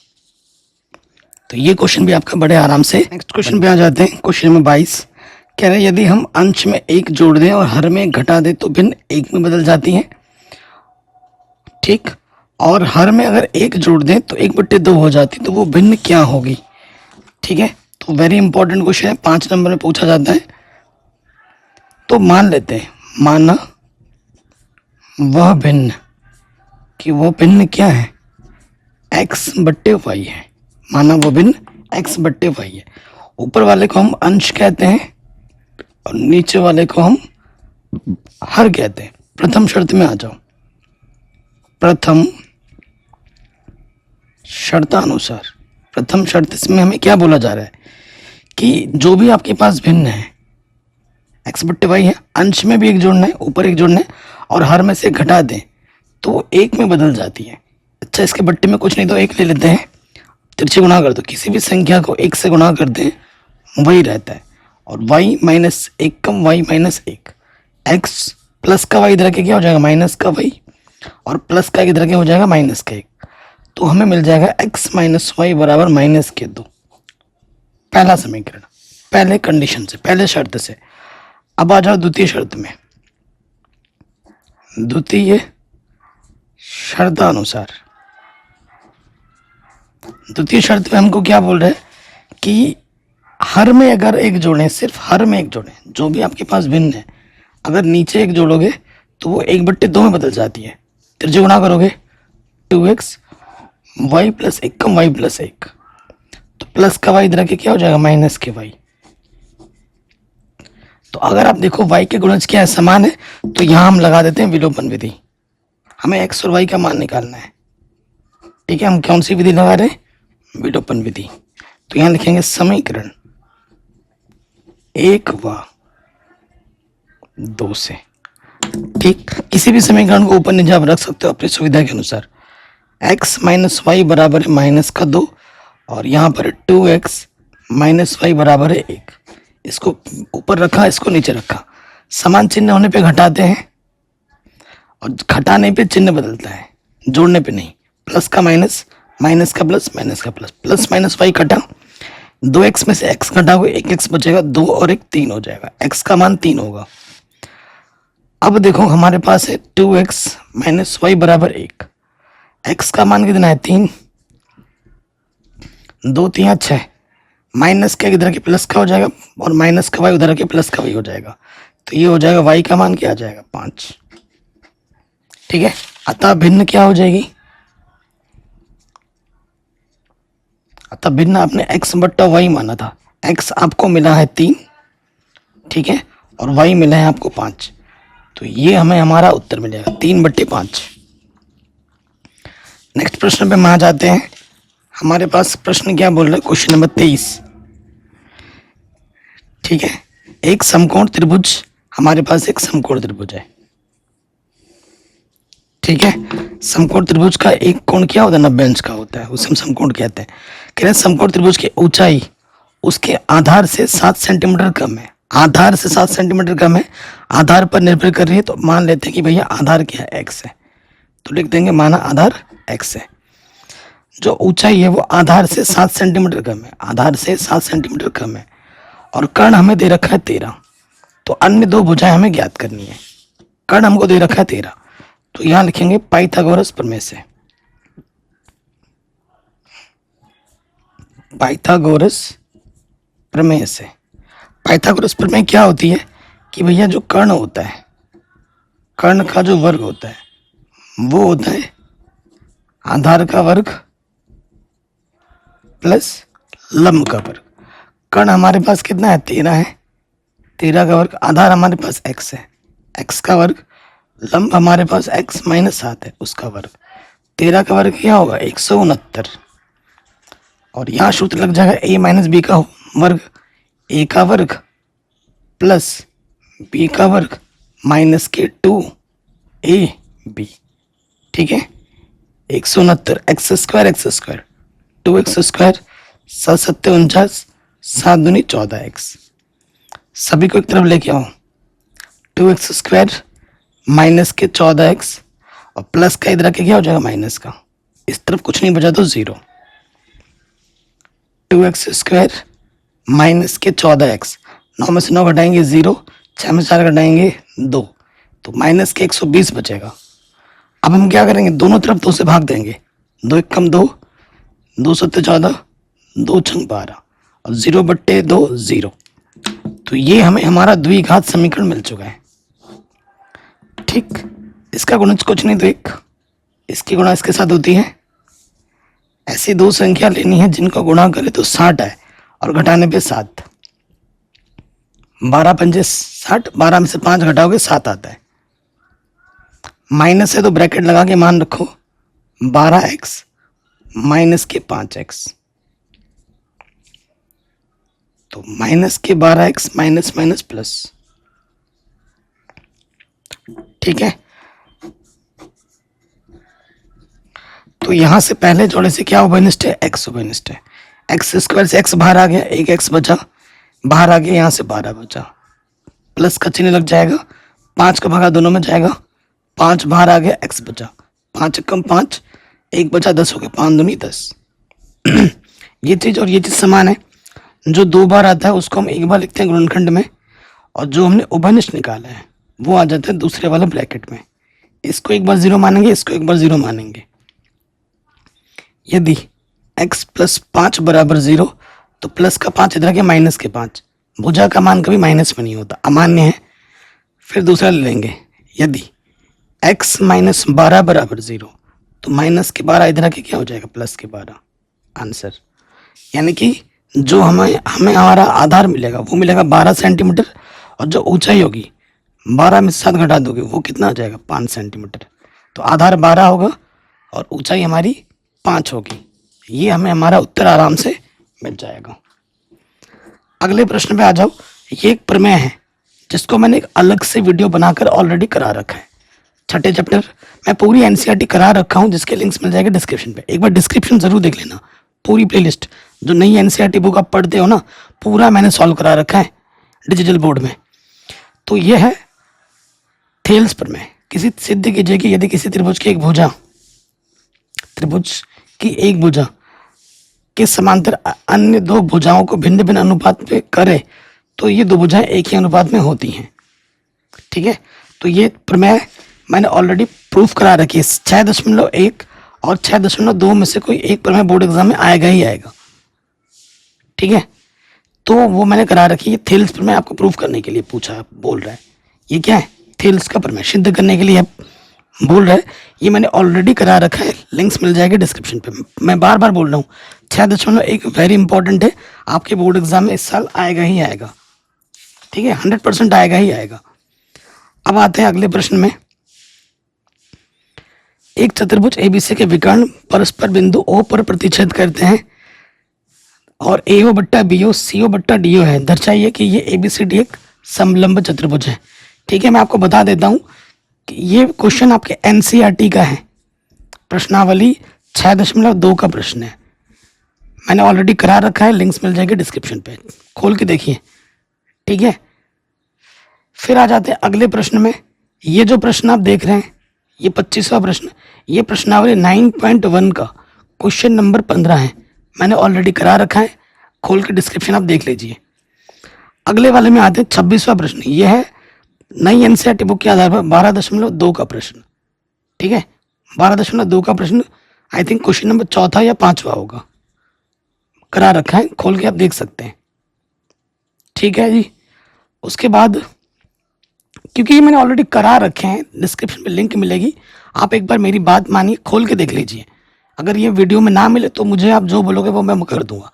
तो ये क्वेश्चन भी आपका बड़े आराम से। नेक्स्ट क्वेश्चन पे आ जाते हैं, क्वेश्चन नंबर 22, कह रहे हैं यदि हम अंश में 1 जोड़ दें और हर में घटा दें तो भिन्न 1 में बदल जाती हैं। ठीक, और हर में अगर 1 जोड़ दें तो 1/2 हो जाती, तो वो भिन्न क्या होगी। ठीक है, तो वेरी इंपॉर्टेंट क्वेश्चन है, 5 नंबर में पूछा जाता है। तो मान लेते हैं, माना वह भिन्न, कि वो भिन्न क्या है, x/y है। माना वो भिन्न x/y है ऊपर वाले को हम अंश कहते हैं और नीचे वाले को हम हर कहते हैं। प्रथम शर्त में आ जाओ। प्रथम शर्तानुसार, प्रथम शर्त इसमें हमें क्या बोला जा रहा है कि जो भी आपके पास भिन्न है, एक्स बट्टे वाई है, अंश में भी एक जोड़ना है, ऊपर एक जोड़ना है और हर में से घटा दें तो एक में बदल जाती है। अच्छा, इसके बट्टे में कुछ नहीं तो एक ले लेते हैं, तिरछे गुणा कर दो। किसी भी संख्या को एक से गुणा कर दें वही रहता है। और y माइनस एक कम y माइनस एक, x प्लस का y इधर के क्या हो जाएगा माइनस का y, और प्लस का इधर के हो जाएगा माइनस का एक। तो हमें मिल जाएगा x माइनस वाई बराबर माइनस के 2। पहला समीकरण, पहले कंडीशन से, पहले शर्त से। अब आ जाओ द्वितीय शर्त में। द्वितीय शर्तानुसार, द्वितीय शर्त में हमको क्या बोल रहे हैं कि हर में अगर एक जोड़ें, सिर्फ हर में एक जोड़ें, जो भी आपके पास भिन्न है, अगर नीचे एक जोड़ोगे तो वो 1/2 में बदल जाती है। तिरछे गुणा करोगे 2x y प्लस एक कम y प्लस एक, तो प्लस का y इधर के क्या हो जाएगा माइनस के y। तो अगर आप देखो y के गुणज क्या है, समान है, तो यहां हम लगा देते हैं विलोपन विधि। हमें x और y का मान निकालना है, ठीक है। हम कौन सी विधि लगा रहे हैं, विलोपन विधि। तो यहां लिखेंगे समीकरण 1 व 2 से, ठीक। किसी भी समीकरण को ऊपर नीचे आप रख सकते हो अपनी सुविधा के अनुसार। x माइनस वाई बराबर है माइनस का 2 और यहाँ पर 2x माइनस वाई बराबर है 1। इसको ऊपर रखा, इसको नीचे रखा। समान चिन्ह होने पे घटाते हैं और घटाने पे चिन्ह बदलता है, जोड़ने पे नहीं। प्लस का माइनस, माइनस का प्लस, माइनस का प्लस, प्लस माइनस वाई कटा, 2x में से x घटाओगे 1x बचेगा, 2 और 1 3 हो जाएगा, x का मान 3 होगा। अब देखो हमारे पास है 2x माइनस वाई बराबर 1, x का मान कितना है 3, 2 3 6, माइनस का इधर के प्लस का हो जाएगा और माइनस का y उधर के प्लस का y हो जाएगा। तो ये हो जाएगा y का मान क्या आ जाएगा 5, ठीक है। अतः भिन्न क्या हो जाएगी, अतः भिन्न आपने x बट्टा y माना था, x आपको मिला है 3, ठीक है, और y मिला है आपको 5। तो ये हमें हमारा उत्तर मिलेगा 3/5। नेक्स्ट प्रश्न पे हम आ जाते हैं। हमारे पास प्रश्न क्या बोल रहा है, क्वेश्चन नंबर 23, ठीक है। एक समकोण त्रिभुज, हमारे पास एक समकोण त्रिभुज है, ठीक है। समकोण त्रिभुज का एक कोण क्या होता है 90 अंश का होता है, उसे हम समकोण कहते हैं। कह रहे हैं समकोण त्रिभुज की ऊंचाई उसके आधार से 7 सेंटीमीटर कम है, आधार से 7 सेंटीमीटर कम है, आधार पर निर्भर कर रही है। तो मान लेते हैं कि भैया आधार क्या है x है, तो लिख देंगे माना आधार x है। जो ऊंचाई है वो आधार से 7 सेंटीमीटर कम है, आधार से 7 सेंटीमीटर कम है, और कर्ण हमें दे रखा है 13। तो अन्य दो भुजाएं हमें ज्ञात करनी है। कर्ण हमको दे रखा है 13, तो यहां लिखेंगे पाइथागोरस प्रमेय से। पाइथागोरस प्रमेय से, पाइथागोरस प्रमेय क्या होती है कि भैया जो कर्ण होता है, कर्ण का जो वर्ग होता है वो होता है आधार का वर्ग प्लस लंब का वर्ग। कर्ण हमारे पास कितना है 13 है, 13 का वर्ग, आधार हमारे पास x है, x का वर्ग, लंब हमारे पास x माइनस 7 है उसका वर्ग। 13 का वर्ग क्या होगा 169, और यहाँ सूत्र लग जाएगा a माइनस बी का वर्ग, a का वर्ग प्लस b का वर्ग माइनस के 2ab, ठीक है। 169 एक्स स्क्वायर 2x स्क्वायर 7 7 49 7 दूनी 14x। सभी को एक तरफ लेके आओ, 2x स्क्वायर माइनस के 14x और प्लस का इधर के क्या हो जाएगा माइनस का, इस तरफ कुछ नहीं बचा तो 0। 2x स्क्वायर माइनस के 14x, 9 में से 9 घटाएंगे 0, 6 में 4 घटाएंगे 2, तो माइनस के 120 बचेगा। अब हम क्या करेंगे, दोनों तरफ 2 से भाग देंगे, 2 1 कम 2, 2 7 14, 2 6 12 और 0/2 0। तो ये हमें हमारा द्विघात समीकरण मिल चुका है, ठीक। इसका गुणज कुछ नहीं तो 1, इसकी गुणा इसके साथ होती है। ऐसी दो संख्या लेनी है जिनका गुणा करे तो 60 है और घटाने पे 7। 12 पंजे 60, 12 में से 5 घटाओगे 7 आता है। माइनस है तो ब्रैकेट लगा के मान रखो 12x माइनस के 5x, तो माइनस के 12x माइनस माइनस प्लस। ठीक है, तो यहां से पहले जोड़े से क्या उभयनिष्ठ है, x उभयनिष्ठ है। एक्स स्क्वायर से x बाहर आ गया, एक x बचा, बाहर आ गया, यहां से 12 बचा, प्लस का चिन्ह लग जाएगा, 5 का भागा दोनों में जाएगा, 5 बाहर आ गया, x बचा, 5 कम 5, 1 बचा, 10 हो गया, 5 दूनी 10। ये चीज और ये चीज समान है। जो 2 बार आता है उसको हम एक बार लिखते हैं गुणनखंड में, और जो हमने उभयनिष्ठ निकाला है वो आ जाता है दूसरे वाले ब्रैकेट में। इसको एक बार 0 मानेंगे, इसको एक बार 0 मानेंगे। यदि x प्लस 5 बराबर 0, तो प्लस का 5 इधर के माइनस के 5, भुजा का मान कभी माइनस में नहीं होता, अमान्य है। फिर दूसरा ले लेंगे, यदि x माइनस 12 बराबर 0, तो माइनस के 12 इधर के क्या हो जाएगा, प्लस के 12 आंसर। यानी कि जो हमें हमारा आधार मिलेगा वो मिलेगा 12 सेंटीमीटर, और जो ऊंचाई होगी 12 में 7 घटा दोगे वो कितना आ जाएगा, 5 सेंटीमीटर। तो आधार 12 होगा और ऊंचाई हमारी 5 होगी। ये हमें हमारा उत्तर आराम से मिल जाएगा। अगले प्रश्न पे आ जाओ। ये एक प्रमेय है जिसको मैंने एक अलग से वीडियो बनाकर ऑलरेडी करा रखा है। छठे चैप्टर मैं पूरी एनसीईआरटी करा रखा हूँ, जिसके लिंक्स मिल जाएंगे डिस्क्रिप्शन पे। एक बार डिस्क्रिप्शन जरूर देख लेना, पूरी प्लेलिस्ट जो नई एनसीईआरटी बुक आप पढ़ते हो ना, पूरा मैंने सॉल्व करा रखा है डिजिटल बोर्ड में। तो यह है थेल्स प्रमेय। किसी सिद्ध कीजिए कि यदि किसी त्रिभुज की एक भुजा के समांतर अन्य 2 भुजाओं को भिन्न भिन्न अनुपात पे करे तो ये 2 भुजाएं एक ही अनुपात में होती हैं। ठीक है, तो ये प्रमेय मैंने ऑलरेडी प्रूफ करा रखी है। 6.1 और 6.2 में से कोई एक प्रमेय बोर्ड एग्जाम में आएगा ही आएगा। ठीक है, तो वो मैंने करा रखी है। थेल्स प्रमेय आपको प्रूफ करने के लिए पूछा बोल रहा है। ये क्या है, थेल्स का प्रमेय सिद्ध करने के लिए बोल रहा है। ये मैंने ऑलरेडी करा रखा है, लिंक्स मिल जाएंगे डिस्क्रिप्शन पे। मैं बार बार बोल रहा हूँ 6.1 वेरी इंपॉर्टेंट है, आपके बोर्ड एग्जाम में इस साल आएगा ही आएगा। ठीक है, 100% आएगा ही आएगा। अब आते हैं अगले प्रश्न में। एक चतुर्भुज एबीसी के विकर्ण परस्पर बिंदु O पर प्रतिच्छेद करते हैं और AO बट्टा BO CO बट्टा DO है। दर्शाइए कि ये ABCD एक समलंब चतुर्भुज है। ठीक है, मैं आपको बता देता हूँ कि ये क्वेश्चन आपके एनसीईआरटी का है, प्रश्नावली 6.2 का प्रश्न है। मैंने ऑलरेडी करा रखा है, लिंक्स मिल जाएंगे डिस्क्रिप्शन पे, खोल के देखिए। ठीक है, फिर आ जाते हैं अगले प्रश्न में। ये जो प्रश्न आप देख रहे हैं ये 25वां प्रश्न, ये प्रश्नावली 9.1 का क्वेश्चन नंबर 15 है। मैंने ऑलरेडी करा रखा है, खोल के डिस्क्रिप्शन आप देख लीजिए। अगले वाले में आते हैं 26वां प्रश्न। ये है नई एनसीईआरटी बुक के आधार पर 12.2 का प्रश्न। ठीक है, 12.2 का प्रश्न आई थिंक क्वेश्चन नंबर 4था या 5वां होगा, करा रखा है, खोल के आप देख सकते हैं। ठीक है जी, उसके बाद क्योंकि ये मैंने ऑलरेडी करा रखे हैं, डिस्क्रिप्शन में लिंक मिलेगी, आप एक बार मेरी बात मानिए, खोल के देख लीजिए। अगर ये वीडियो में ना मिले तो मुझे आप जो बोलोगे वो मैं कर दूंगा।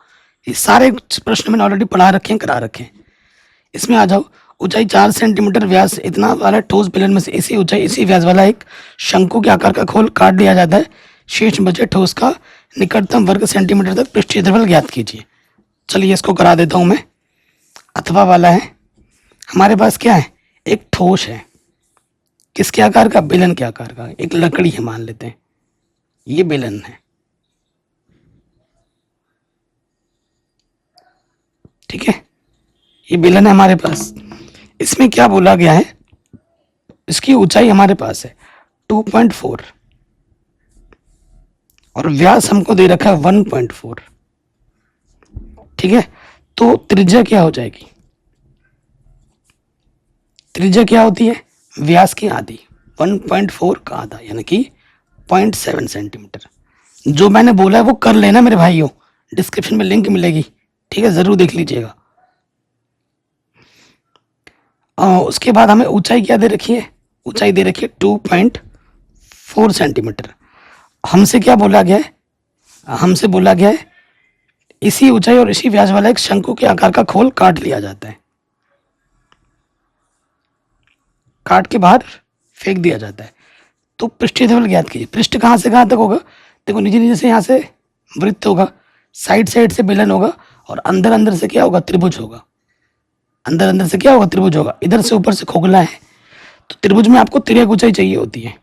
ये सारे प्रश्न मैंने ऑलरेडी पढ़ा रखे हैं, करा रखे हैं। इसमें आ जाओ। ऊंचाई 4 सेंटीमीटर, व्यास इतना वाला ठोस बेलन में से इसी ऊंचाई इसी व्यास वाला एक शंकु के आकार का खोल काट दिया जाता है। शेष बचे ठोस का निकटतम वर्ग सेंटीमीटर तक पृष्ठ क्षेत्रफल ज्ञात कीजिए। चलिए इसको करा देता हूं मैं। अथवा वाला है, हमारे पास क्या है, एक ठोस है, किसके आकार का, बेलन के आकार का। एक लकड़ी है मान लेते हैं, ये बेलन है। ठीक है, ये बेलन है हमारे पास। इसमें क्या बोला गया है, इसकी ऊंचाई हमारे पास है 2.4 और व्यास हमको दे रखा है 1.4। ठीक है, तो त्रिज्या क्या हो जाएगी, त्रिज्या क्या होती है, व्यास की आधी, 1.4 का आधा यानी कि 0.7 सेंटीमीटर। जो मैंने बोला है वो कर लेना मेरे भाइयों, डिस्क्रिप्शन में लिंक मिलेगी। ठीक है, जरूर देख लीजिएगा। उसके बाद हमें ऊंचाई क्या दे रखी है, ऊंचाई दे रखी है 2.4 सेंटीमीटर। हमसे क्या बोला गया है, हमसे बोला गया है इसी ऊंचाई और इसी व्यास वाला एक शंकु के आकार का खोल काट लिया जाता है, काट के बाहर फेंक दिया जाता है। तो पृष्ठीय क्षेत्रफल ज्ञात कीजिए। पृष्ठ कहाँ से कहाँ तक होगा? देखो नीचे नीचे से यहाँ से वृत्त होगा, साइड साइड से बेलन होगा, और अंदर अंदर से क्या होगा? त्रिभुज होगा। अंदर अंदर से क्या होगा? त्रिभुज होगा। इधर से ऊपर से खोखला है, तो त्रिभुज में आपको तिर्यक ऊंचाई चाहिए होती है।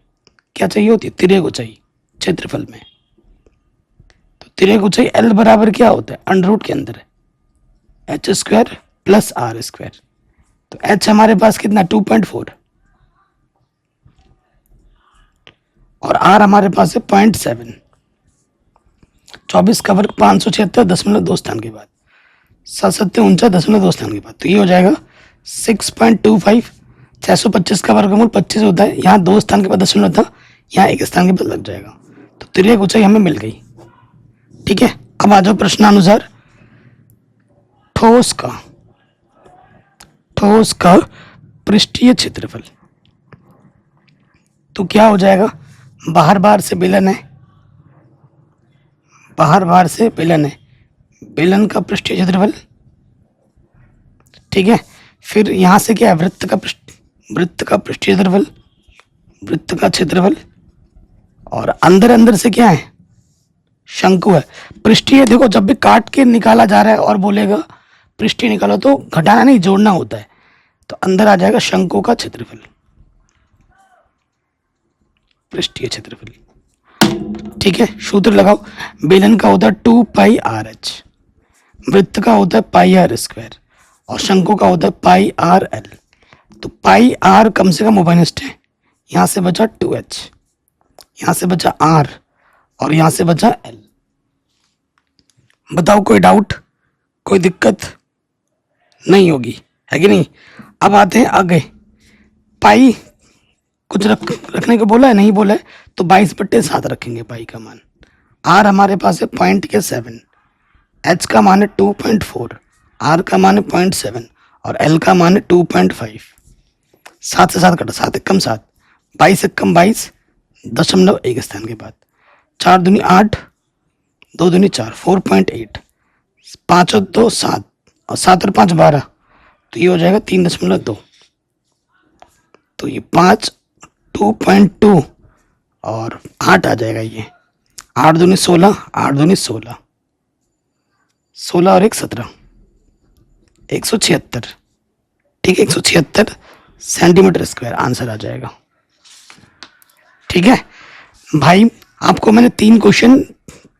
क्या चाहिए होती है? तिर्यक ऊंचाई क्षेत्रफल में। तो तिर्यक ऊंचाई L बराबर क्या होता है? अंडर रूट के अंदर है h² प्लस r²। तो h हमारे पास कितना? 2.4 और r हमारे पास है 0.7। 24 का वर्ग 576.2 स्थान के बाद, 749.2 स्थान के बाद, तो ये हो जाएगा 6.25। 625 का वर्गमूल 25 होता है, यहाँ 2 स्थान के बाद दशमलव था, यहाँ 1 स्थान के बाद लग जाएगा। तो तिर्यक ऊंचाई हमें मिल गई। ठीक है, अब आ जाओ प्रश्नानुसार। ठोस का पृष्ठीय क्षेत्रफल, तो क्या हो जाएगा? बाहर बाहर से बेलन है, बाहर बाहर से बेलन है, बेलन का पृष्ठीय क्षेत्रफल। ठीक है, फिर यहां से क्या है? वृत्त का पृष्ठीय क्षेत्रफल, वृत्त का क्षेत्रफल, और अंदर अंदर से क्या है? शंकु है। पृष्ठीय देखो जब भी काट के निकाला जा रहा है और बोलेगा पृष्ठीय निकालो तो घटाना नहीं जोड़ना होता है, तो अंदर आ जाएगा शंकु का क्षेत्रफल, पृष्ठीय क्षेत्रफल। ठीक है, सूत्र लगाओ। बेलन का होता है 2πrh, वृत्त का होता है πr², और शंकु का होता है πrl। तो πr कम से कम उभयनिष्ठ है, यहां से बचा 2h, यहां से बचा r, और यहां से बचा l। बताओ कोई डाउट, कोई दिक्कत नहीं होगी, है कि नहीं? अब आते हैं आगे। पाई कुछ रखने को बोला है, नहीं बोला है, तो 22/7 रखेंगे पाई का मान। r हमारे पास है 0.7, h का मान है 2.4, r का मान है 0.7, और l का मान है 2.5। 7 से 7 कटा, 7 एकम 7, 22 एकम 22, 0.1 स्थान के बाद, 4 दूनी 8, 2 दूनी 4, 4.8, 5 और 2 7, और 7 और 5 12, तो ये हो जाएगा 3.2। तो ये 5, 2.2 और 8 आ जाएगा। ये 8 दूनी 16, 8 दूनी 16, 16 और 1 17, 176। ठीक है, 176 सेंटीमीटर स्क्वायर आंसर आ जाएगा। ठीक है भाई, आपको मैंने 3 क्वेश्चन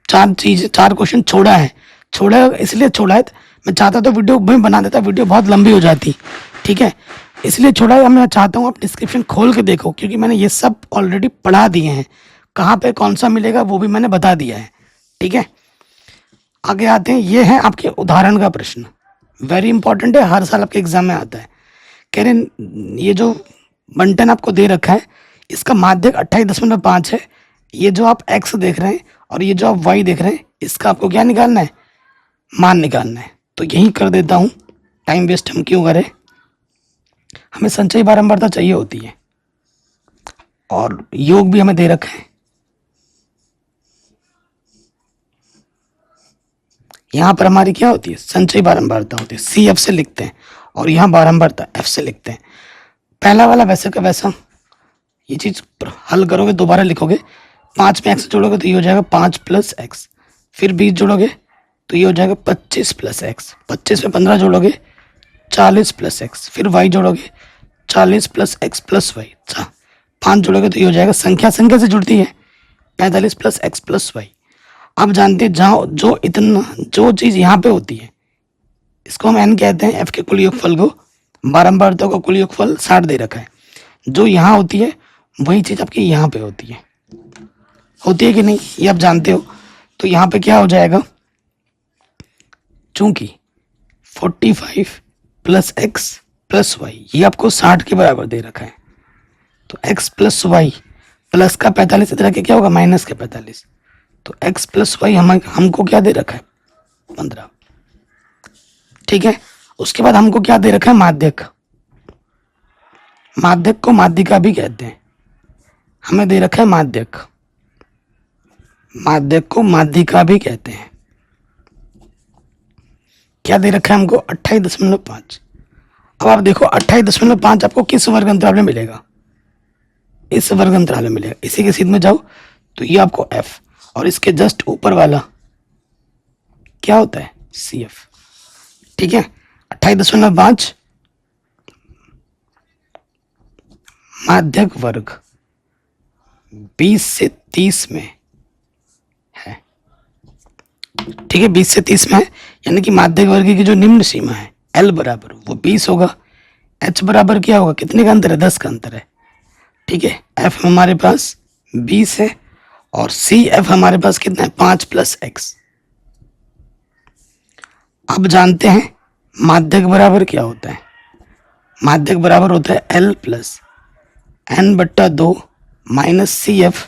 4 क्वेश्चन छोड़ा है इसलिए छोड़ा है, मैं चाहता तो वीडियो में बना देता, वीडियो बहुत लंबी हो जाती। ठीक है, इसलिए छोड़ा है। मैं चाहता हूँ आप डिस्क्रिप्शन खोल के देखो, क्योंकि मैंने ये सब ऑलरेडी पढ़ा दिए हैं, कहाँ पे कौन सा मिलेगा वो भी मैंने बता दिया है। ठीक है, आगे आते हैं। ये है आपके उदाहरण का प्रश्न, वेरी इंपॉर्टेंट है, हर साल आपके एग्जाम में आता है। कह रहे ये जो बंटन आपको दे रखा है इसका माध्यक 28.5 है। ये जो आप x देख रहे हैं और ये जो आप y देख रहे हैं, इसका आपको क्या निकालना है? मान निकालना है। तो यही कर देता हूँ, टाइम वेस्ट हम क्यों करें, हमें संचयी बारंबारता चाहिए होती है, और योग भी हमें दे रखा है। यहाँ पर हमारी क्या होती है? संचयी बारंबारता होती है, CF से लिखते हैं, और यहाँ बारंबारता F से लिखते हैं। पहला वाला वैसे का वैसा, ये चीज हल करोगे, दोबारा लिखोगे, 5 में x जोड़ोगे तो ये हो जाएगा 5 + x, फिर 20 जोड़ोगे तो ये हो जाएगा 25 + x, 25 में 15 जोड़ोगे 40 + x, फिर y जोड़ोगे 40 + x + y, 5 जोड़ोगे तो ये हो जाएगा, संख्या से जुड़ती है, 45 + x + y। अब जानते हैं जहाँ जो चीज़ यहाँ पे होती है इसको हम n कहते हैं। f के कुल योगफल को, बारंबारता का कुल योगफल 60 दे रखा है। जो यहाँ होती है वही चीज़ आपकी यहाँ पे होती है कि नहीं, ये आप जानते हो। तो यहाँ पे क्या हो जाएगा, चूंकि 45 + x + y ये आपको 60 के बराबर दे रखा है, तो x + y प्लस का 45 इधर के क्या होगा, माइनस का 45, तो x + y हमको क्या दे रखा है, 15। ठीक है, उसके बाद हमको क्या दे रखा है, माध्यक को माध्यिका भी कहते हैं। हमें दे रखा है माध्यक को माध्यिका भी कहते हैं। क्या दे रखा है हमको 28.5। अब आप देखो 28.5 आपको किस वर्ग अंतराल में मिलेगा, इस वर्ग अंतराल में मिलेगा। इसी के सीध में जाओ तो ये आपको एफ, और इसके जस्ट ऊपर वाला क्या होता है सी एफ। ठीक है, 28.5 माध्यक वर्ग 20 से 30 में है। ठीक है, 20 से 30 में है, यानी कि माध्यक वर्ग की जो निम्न सीमा है L बराबर वो 20 होगा। H बराबर क्या होगा, कितने का अंतर है, 10 का अंतर है। ठीक है, F हमारे पास 20 है और CF हमारे पास कितना है 5 + x। अब जानते हैं माध्यक बराबर क्या होता है। माध्यक बराबर होता है L + n/2 - CF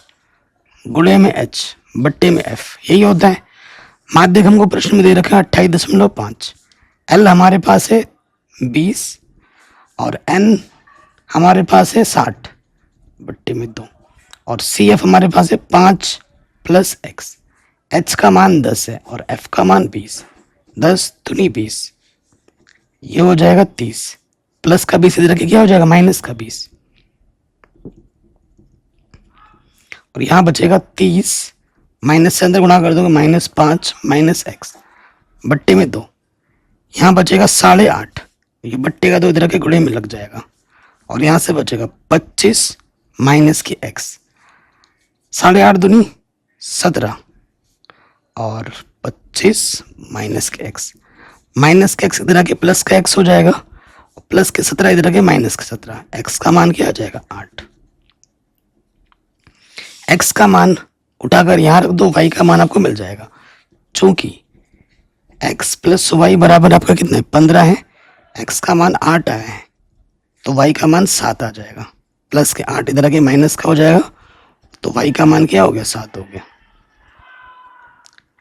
गुणे में H बट्टे में F, यही होता है माध्यक। हमको प्रश्न में दे रखा है 28.5। L हमारे पास है 20 और n हमारे पास है 60 बट्टे में 2 और CF हमारे पास है 5 + x। H का मान 10 है और F का मान 20, 10 दूनी 20, ये हो जाएगा 30, प्लस का 20 इधर के क्या हो जाएगा माइनस का 20, और यहाँ बचेगा 30, माइनस से अंदर गुणा कर दोगे -5 - x बट्टे में 2, यहाँ बचेगा 8.5, ये बट्टे का 2 इधर के गुणे में लग जाएगा, और यहाँ से बचेगा 25 माइनस की x, 8.5 दूनी 17 और 25 माइनस के x, माइनस के x इधर के प्लस का x हो जाएगा, प्लस के 17 इधर के माइनस के 17, x का मान क्या आ जाएगा 8। x का मान उठाकर यहाँ रख दो, y का मान आपको मिल जाएगा। चूंकि x + y बराबर आपका कितना है 15 है, x का मान 8 आया है तो y का मान 7 आ जाएगा, प्लस के 8 इधर के माइनस का हो जाएगा तो y का मान क्या हो गया 7 हो गया।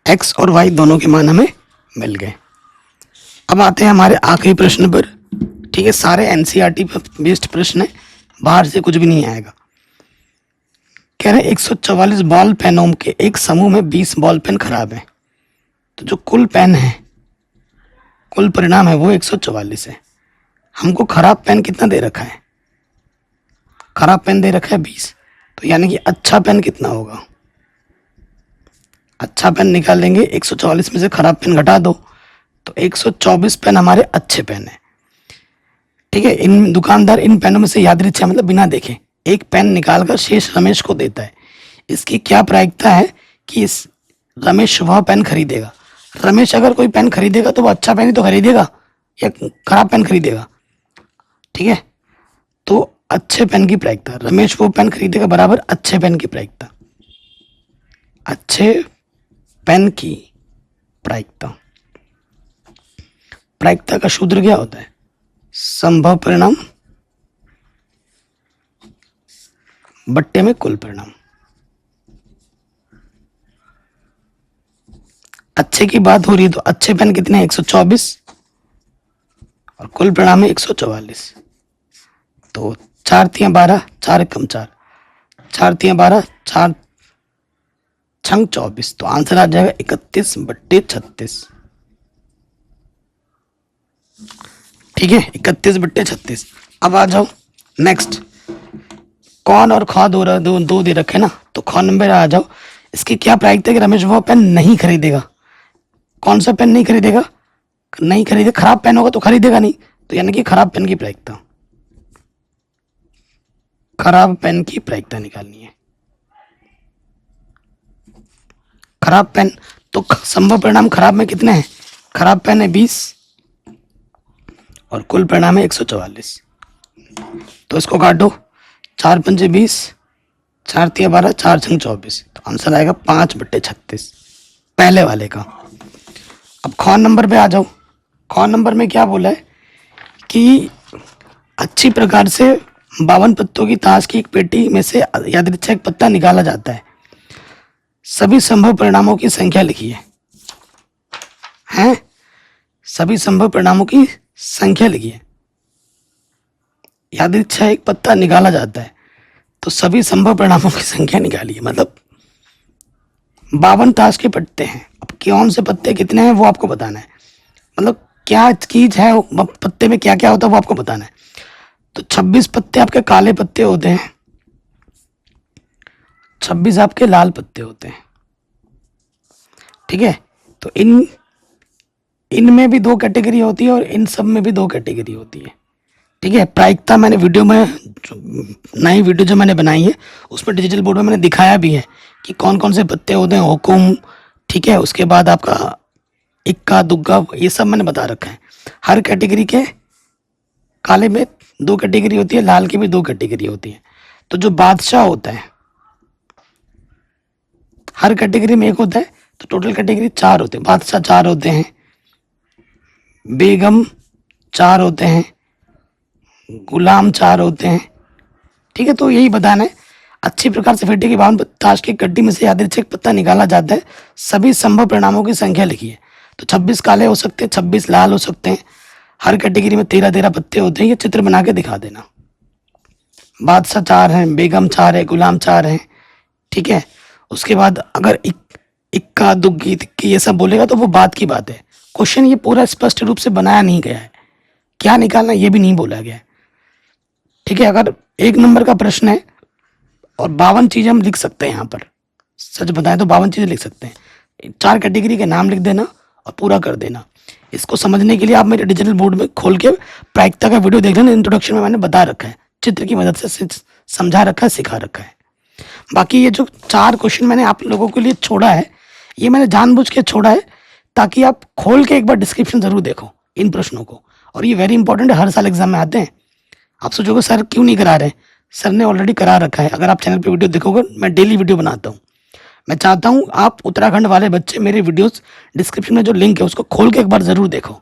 x और y दोनों के मान हमें मिल गए। अब आते हैं हमारे आखिरी प्रश्न पर। ठीक है, सारे एनसीईआरटी बेस्ड प्रश्न है, बाहर से कुछ भी नहीं आएगा। कह रहे 144 बॉल पेनों के एक समूह में 20 बॉल पेन खराब है, तो जो कुल पेन है, कुल परिणाम है वो 144 है। हमको खराब पेन कितना दे रखा है, खराब पेन दे रखा है 20, तो यानी कि अच्छा पेन कितना होगा, अच्छा पेन निकाल लेंगे, 144 में से खराब पेन घटा दो तो 124 पेन हमारे अच्छे पेन है। ठीक है, इन दुकानदार इन पेनों में से यादृच्छा मतलब बिना देखे एक पेन निकालकर शेष रमेश को देता है। इसकी क्या प्रायिकता है कि इस रमेश वह पेन खरीदेगा। रमेश अगर कोई पेन खरीदेगा तो वो अच्छा पेन ही तो खरीदेगा या खराब पेन खरीदेगा। ठीक है, तो अच्छे पेन की प्रायिकता, रमेश वो पेन खरीदेगा बराबर अच्छे पेन की प्रायिकता, अच्छे पेन की प्रायिकता। प्रायिकता का सूत्र क्या होता है, संभव परिणाम बट्टे में कुल परिणाम। अच्छे की बात हो रही है तो अच्छे पेन कितने 124 और कुल परिणाम है 144, तो 4 × 12, 4 × 4, 4 × 12, 4 × 24, तो आंसर आ जाएगा 31/36। ठीक है, 31/36। अब आ जाओ नेक्स्ट, कौन और खा दो दे रखे ना, तो ख नंबर आ जाओ। इसकी क्या प्रायिकता है कि रमेश वो पेन नहीं खरीदेगा। कौन सा पेन नहीं खरीदेगा, नहीं खरीदे, खराब पेन होगा तो खरीदेगा नहीं, तो यानी कि खराब पेन की प्रायिकता, खराब पेन की प्रायिकता निकालनी है। खराब पेन तो संभव परिणाम खराब में कितने हैं, खराब पेन है 20 और कुल परिणाम है 144, तो इसको काटो, 4 × 5 = 20, 4 × 12, 4 × 24, तो आंसर आएगा 5/36 पहले वाले का। अब ख नंबर पे आ जाओ। ख नंबर में क्या बोला है कि अच्छी प्रकार से 52 पत्तों की ताश की एक पेटी में से यादृच्छिक एक पत्ता निकाला जाता है, सभी संभव परिणामों की संख्या लिखिए। हैं, सभी संभव परिणामों की संख्या लिखिए। यादृच्छिक एक पत्ता निकाला जाता है तो सभी संभव परिणामों की संख्या निकालिए। मतलब 52 ताश के पत्ते हैं, अब कौन से पत्ते कितने हैं वो आपको बताना है। मतलब क्या चीज़ है, पत्ते में क्या क्या होता है वो आपको बताना है। तो 26 पत्ते आपके काले पत्ते होते हैं, 26 आपके लाल पत्ते होते हैं, ठीक है। तो इनमें भी दो कैटेगरी होती है और इन सब में भी दो कैटेगरी होती है, ठीक है। प्रायिकता मैंने वीडियो में नई वीडियो जो मैंने बनाई है उसमें डिजिटल बोर्ड में मैंने दिखाया भी है कि कौन कौन से पत्ते होते हैं, हुकुम, ठीक है। उसके बाद आपका इक्का दुग्गा, ये सब मैंने बता रखा है। हर कैटेगरी के काले में दो कैटेगरी होती है, लाल की भी दो कैटेगरी होती है। तो जो बादशाह होता है हर कैटेगरी में एक होता है, तो टोटल कैटेगरी 4 होते हैं। बादशाह 4 होते हैं, बेगम 4 होते हैं, गुलाम 4 होते हैं, ठीक है। तो यही बताना है। अच्छी प्रकार से फेंटे की 52 ताश की गड्डी में से यादृच्छिक पत्ता निकाला जाता है, सभी संभव परिणामों की संख्या लिखिए। तो 26 काले हो सकते हैं, 26 लाल हो सकते हैं, हर कैटेगरी में 13-13 पत्ते होते हैं। ये चित्र बना के दिखा देना। बादशाह 4 हैं, बेगम 4 है, गुलाम 4 हैं, ठीक है। उसके बाद अगर इक्का दुग्गी तिक्की ये सब बोलेगा तो वो बात की बात है। क्वेश्चन ये पूरा स्पष्ट रूप से बनाया नहीं गया है, क्या निकालना ये भी नहीं बोला गया है, ठीक है। अगर 1 नंबर का प्रश्न है और 52 चीज़ें हम लिख सकते हैं यहाँ पर, सच बताएं तो 52 चीज़ें लिख सकते हैं। 4 कैटेगरी के नाम लिख देना और पूरा कर देना। इसको समझने के लिए आप मेरे डिजिटल बोर्ड में खोल के प्रायिकता का वीडियो देख लेना। इंट्रोडक्शन में मैंने बता रखा है, चित्र की मदद से समझा रखा है, सिखा रखा है। बाकी ये जो 4 क्वेश्चन मैंने आप लोगों के लिए छोड़ा है, ये मैंने जानबूझ के छोड़ा है ताकि आप खोल के एक बार डिस्क्रिप्शन ज़रूर देखो इन प्रश्नों को। और ये वेरी इंपॉर्टेंट है, हर साल एग्जाम में आते हैं। आप सोचोगे सर क्यों नहीं करा रहे, सर ने ऑलरेडी करा रखा है। अगर आप चैनल पे वीडियो देखोगे, मैं डेली वीडियो बनाता हूँ। मैं चाहता हूँ आप उत्तराखंड वाले बच्चे मेरे वीडियोस डिस्क्रिप्शन में जो लिंक है उसको खोल के एक बार ज़रूर देखो,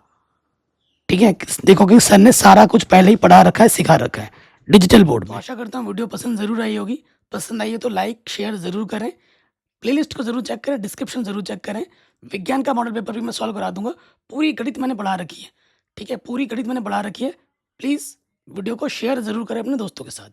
ठीक है। देखो कि सर ने सारा कुछ पहले ही पढ़ा रखा है, सिखा रखा है डिजिटल बोर्ड में। आशा करता हूँ वीडियो पसंद ज़रूर आई होगी। पसंद आई है तो लाइक शेयर ज़रूर करें, प्लेलिस्ट को ज़रूर चेक करें, डिस्क्रिप्शन ज़रूर चेक करें। विज्ञान का मॉडल पेपर भी मैं सॉल्व करा दूंगा। पूरी गणित मैंने पढ़ा रखी है, ठीक है, पूरी गणित मैंने पढ़ा रखी है। प्लीज़ वीडियो को शेयर ज़रूर करें अपने दोस्तों के साथ।